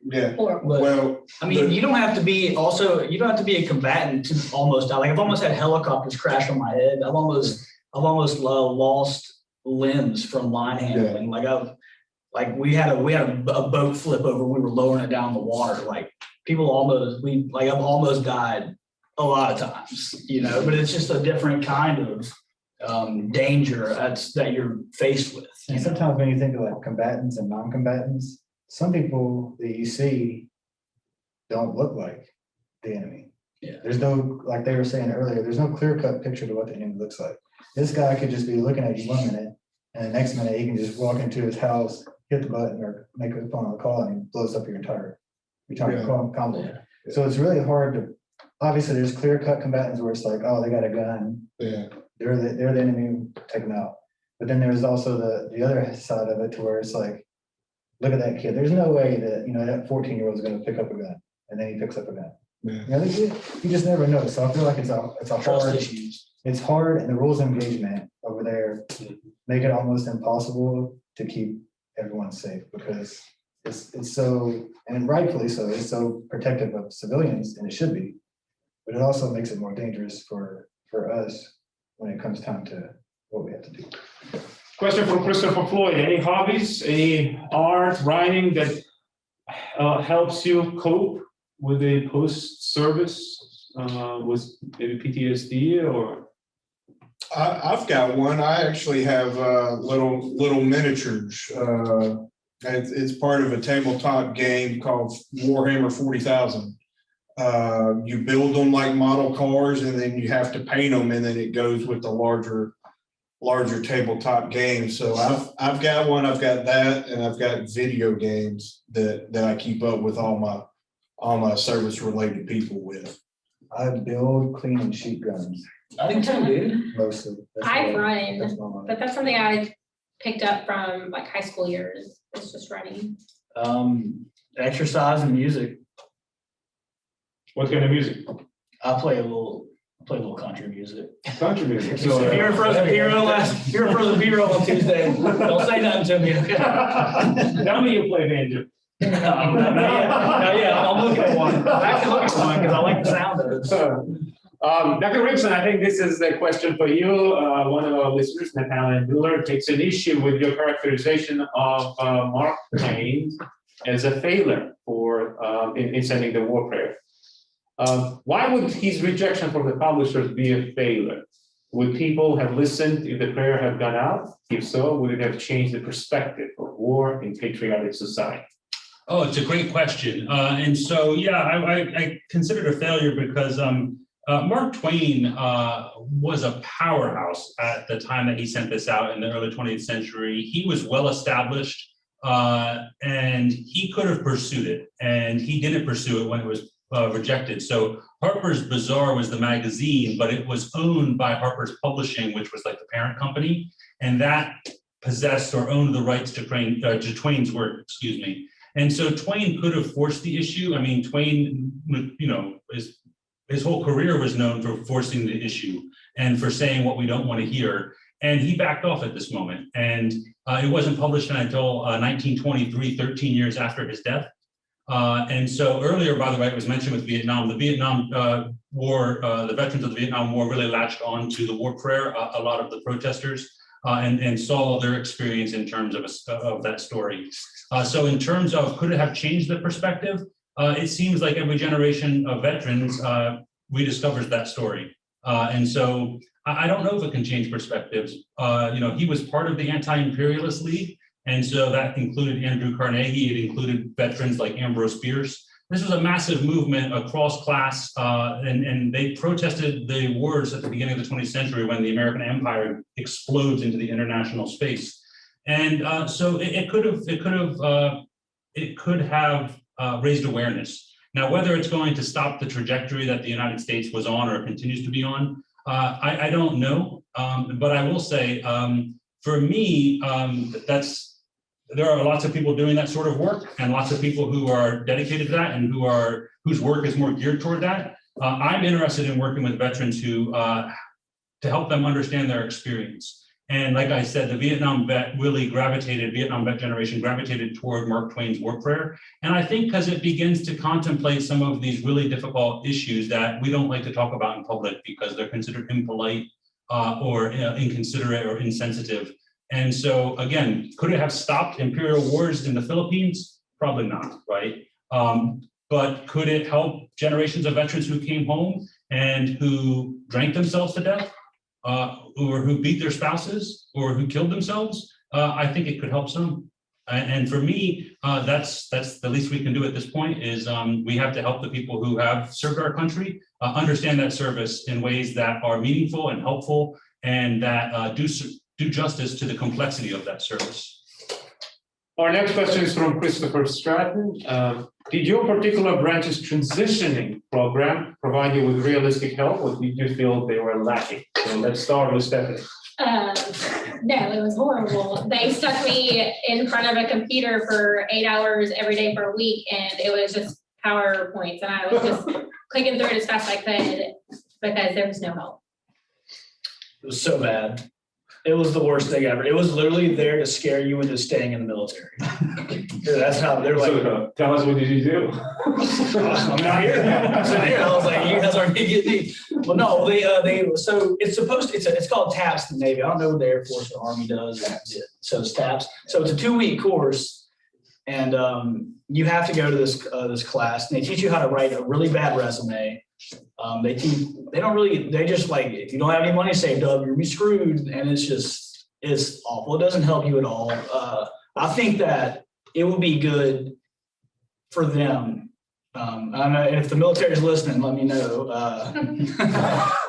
Yeah, horrible. But, well, I mean, you don't have to be a combatant to almost die. Like I've almost had helicopters crash on my head. I've almost lost limbs from line handling. We had a boat flip over. We were lowering it down the water. Like I've almost died a lot of times, but it's just a different kind of danger that you're faced with. And sometimes when you think of like combatants and non-combatants, some people that you see don't look like the enemy. Yeah. There's no, like they were saying earlier, there's no clear-cut picture to what the enemy looks like. This guy could just be looking at you 1 minute, and the next minute he can just walk into his house, hit the button, or make a phone call, and he blows up your entire combo. Yeah. So it's really hard to. Obviously, there's clear-cut combatants where it's like, oh, they got a gun. yeah, They're the enemy, take them out. But then there's also the other side of it to where it's like, look at that kid. There's no way that, that 14-year-old is going to pick up a gun, and then he picks up a gun. yeah. You just never know. So I feel like it's a Trust hard, issues. it's hard, and the rules of engagement over there make it almost impossible to keep everyone safe because it's so, and rightfully so, it's so protective of civilians, and it should be. But it also makes it more dangerous for us when it comes time to what we have to do. Question from Christopher Floyd. Any hobbies, any art, writing that helps you cope with a post-service with maybe PTSD or? I've got one. I actually have little miniatures. It's part of a tabletop game called Warhammer 40,000. You build them like model cars, and then you have to paint them, and then it goes with the larger tabletop game. So I've got one. I've got that, and I've got video games that I keep up with all my service related people with. I build, clean, and shoot guns I think too, dude. mostly. I've that's run, my but that's something I picked up from like high school years. It's just running. Exercise and music. What kind of music? I play a little country music. Country music. If you're a Frozen Hero on Tuesday, don't say nothing to me. Tell me you play banjo. No, not yet. I'm looking at one. I'm actually looking at one because I like the sound of it. Dr. Ripson, I think this is the question for you. One of our listeners, Natalia Mueller, takes an issue with your characterization of Mark Twain as a failure in sending the war prayer. Why would his rejection from the publishers be a failure? Would people have listened if the prayer had gone out? If so, would it have changed the perspective of war in patriotic society? Oh, it's a great question. And so, yeah, I consider it a failure because Mark Twain was a powerhouse at the time that he sent this out in the early 20th century. He was well established and he could have pursued it, and he didn't pursue it when it was rejected. So Harper's Bazaar was the magazine, but it was owned by Harper's Publishing, which was like the parent company, and that possessed or owned the rights to Twain's work, excuse me. And so Twain could have forced the issue. I mean, Twain, his whole career was known for forcing the issue and for saying what we don't want to hear. And he backed off at this moment. And it wasn't published until 1923, 13 years after his death. And so earlier, by the way, it was mentioned with Vietnam. The Vietnam War, the veterans of the Vietnam War really latched on to the war prayer, a lot of the protesters, and saw their experience in terms of that story. So in terms of could it have changed the perspective, it seems like every generation of veterans rediscovers that story. And so I don't know if it can change perspectives. He was part of the Anti-Imperialist League. And so that included Andrew Carnegie. It included veterans like Ambrose Bierce. This was a massive movement across class, and they protested the wars at the beginning of the 20th century when the American empire explodes into the international space. And so it could have raised awareness. Now, whether it's going to stop the trajectory that the United States was on or continues to be on, I don't know. But I will say, for me, there are lots of people doing that sort of work and lots of people who are dedicated to that and whose work is more geared toward that. I'm interested in working with veterans who to help them understand their experience. And like I said, the Vietnam vet generation gravitated toward Mark Twain's war prayer. And I think because it begins to contemplate some of these really difficult issues that we don't like to talk about in public because they're considered impolite or inconsiderate or insensitive. And so again, could it have stopped imperial wars in the Philippines? Probably not, right? But could it help generations of veterans who came home and who drank themselves to death? Or who beat their spouses or who killed themselves? I think it could help some. And for me, that's the least we can do at this point is we have to help the people who have served our country understand that service in ways that are meaningful and helpful and that do justice to the complexity of that service. Our next question is from Christopher Stratton. Did your particular branch's transitioning program provide you with realistic help, or did you feel they were lacking? So let's start with Stephanie. No, it was horrible. They stuck me in front of a computer for 8 hours every day for a week, and it was just PowerPoints, and I was just clicking through it as fast as I could because there was no help. It was so bad. It was the worst thing ever. It was literally there to scare you into staying in the military. That's how they're like. So, tell us, what did you do? I'm not here. I'm sitting here. I was like, you guys aren't gonna get me. Well, no, so it's called TAPS in the Navy. I don't know what the Air Force or Army does. So it's TAPS. So it's a 2-week course, and you have to go to this class. And they teach you how to write a really bad resume. They just like, if you don't have any money saved up, you'll be screwed. And it's awful. It doesn't help you at all. I think that it would be good for them. I don't know if the military is listening, let me know.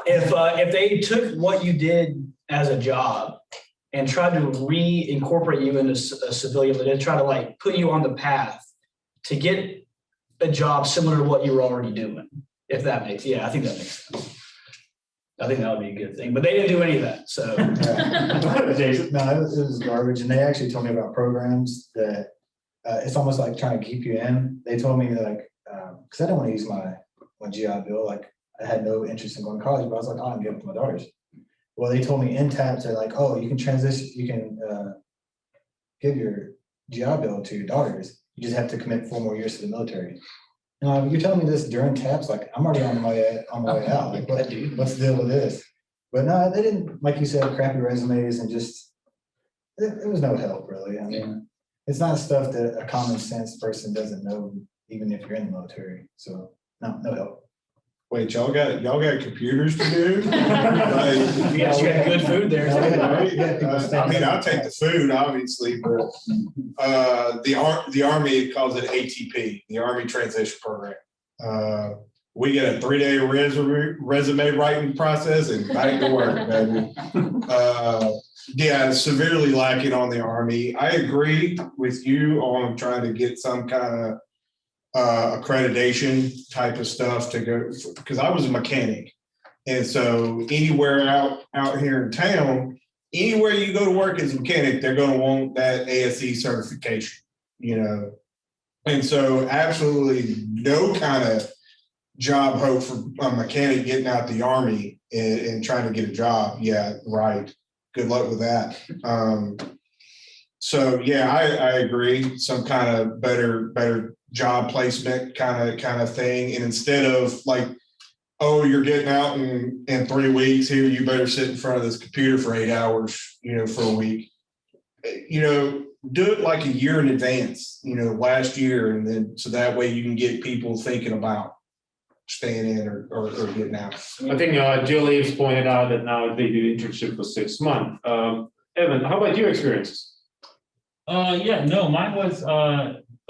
If they took what you did as a job and tried to reincorporate you into a civilian, they try to like put you on the path to get a job similar to what you were already doing. If that makes, I think that makes sense. I think that would be a good thing, but they didn't do any of that, so. Jason? No, it was garbage, and they actually told me about programs that it's almost like trying to keep you in. They told me like, because I didn't want to use my GI Bill, like I had no interest in going to college, but I was like, I'm giving it to my daughters. Well, they told me in TAPS, they're like, oh, you can transition, you can give your GI Bill to your daughters. You just have to commit 4 more years to the military. You're telling me this during TAPS, like I'm already on my way out. Like, what's the deal with this? But no, they didn't, like you said, crappy resumes and just it was no help really. I mean, it's not stuff that a common sense person doesn't know, even if you're in the military. So no help. Wait, y'all got computers to do? Yes, you got good food there. I mean, I'll take the food, obviously, but the Army calls it ATP, the Army Transition Program. We get a 3-day resume writing process and back to work, baby. Severely lacking on the Army. I agree with you on trying to get some kind of accreditation type of stuff to go, because I was a mechanic, and so anywhere out here in town, anywhere you go to work as a mechanic, they're going to want that ASE certification, and so absolutely no kind of job hope for a mechanic getting out the Army and trying to get a job. Yeah, right. Good luck with that. So I agree. Some kind of better job placement kind of thing. And instead of like, oh, you're getting out in 3 weeks here, you better sit in front of this computer for 8 hours, for a week. Do it like a year in advance, last year. And then so that way you can get people thinking about staying in or getting out. I think Jill Eves pointed out that now they do internship for 6 months. Evan, how about your experiences?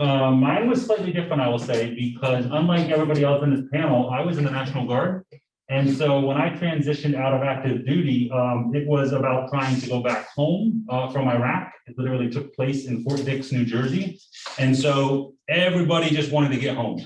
Mine was slightly different, I will say, because unlike everybody else in this panel, I was in the National Guard. And so when I transitioned out of active duty, it was about trying to go back home from Iraq. It literally took place in Fort Dix, New Jersey. And so everybody just wanted to get home.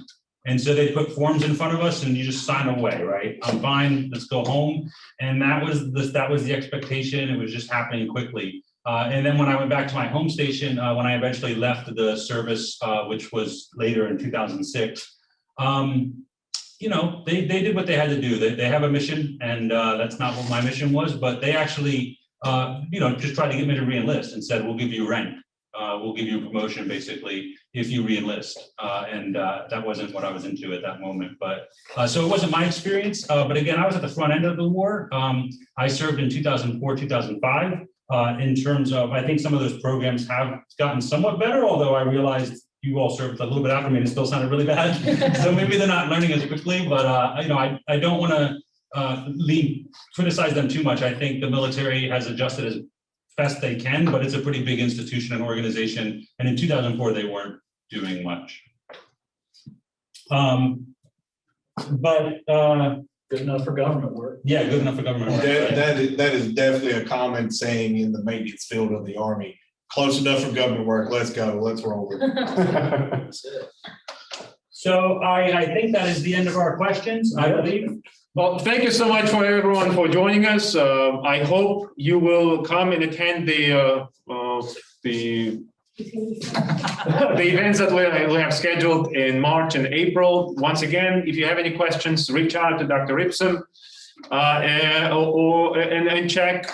And so they put forms in front of us and you just sign away, right? I'm fine, let's go home. And that was the expectation. It was just happening quickly. And then when I went back to my home station, when I eventually left the service, which was later in 2006, they did what they had to do. They have a mission, and that's not what my mission was, but they actually, just tried to get me to re-enlist and said, we'll give you rank. We'll give you a promotion basically if you re-enlist. And that wasn't what I was into at that moment. But so it wasn't my experience. But again, I was at the front end of the war. I served in 2004, 2005. In terms of, I think some of those programs have gotten somewhat better, although I realized you all served a little bit after me and it still sounded really bad. So maybe they're not learning as quickly, but I don't want to criticize them too much. I think the military has adjusted as best they can, but it's a pretty big institution and organization. And in 2004, they weren't doing much. Good enough for government work. Yeah, good enough for government work. That is definitely a common saying in the maintenance field of the Army. Close enough for government work. Let's go. Let's roll with it. That's it. So I think that is the end of our questions, I believe. Well, thank you so much for everyone for joining us. I hope you will come and attend the events that we have scheduled in March and April. Once again, if you have any questions, reach out to Dr. Ipsum and check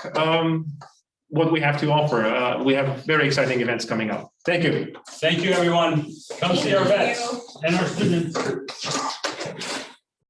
what we have to offer. We have very exciting events coming up. Thank you. Thank you, everyone. Come see our vets and our students.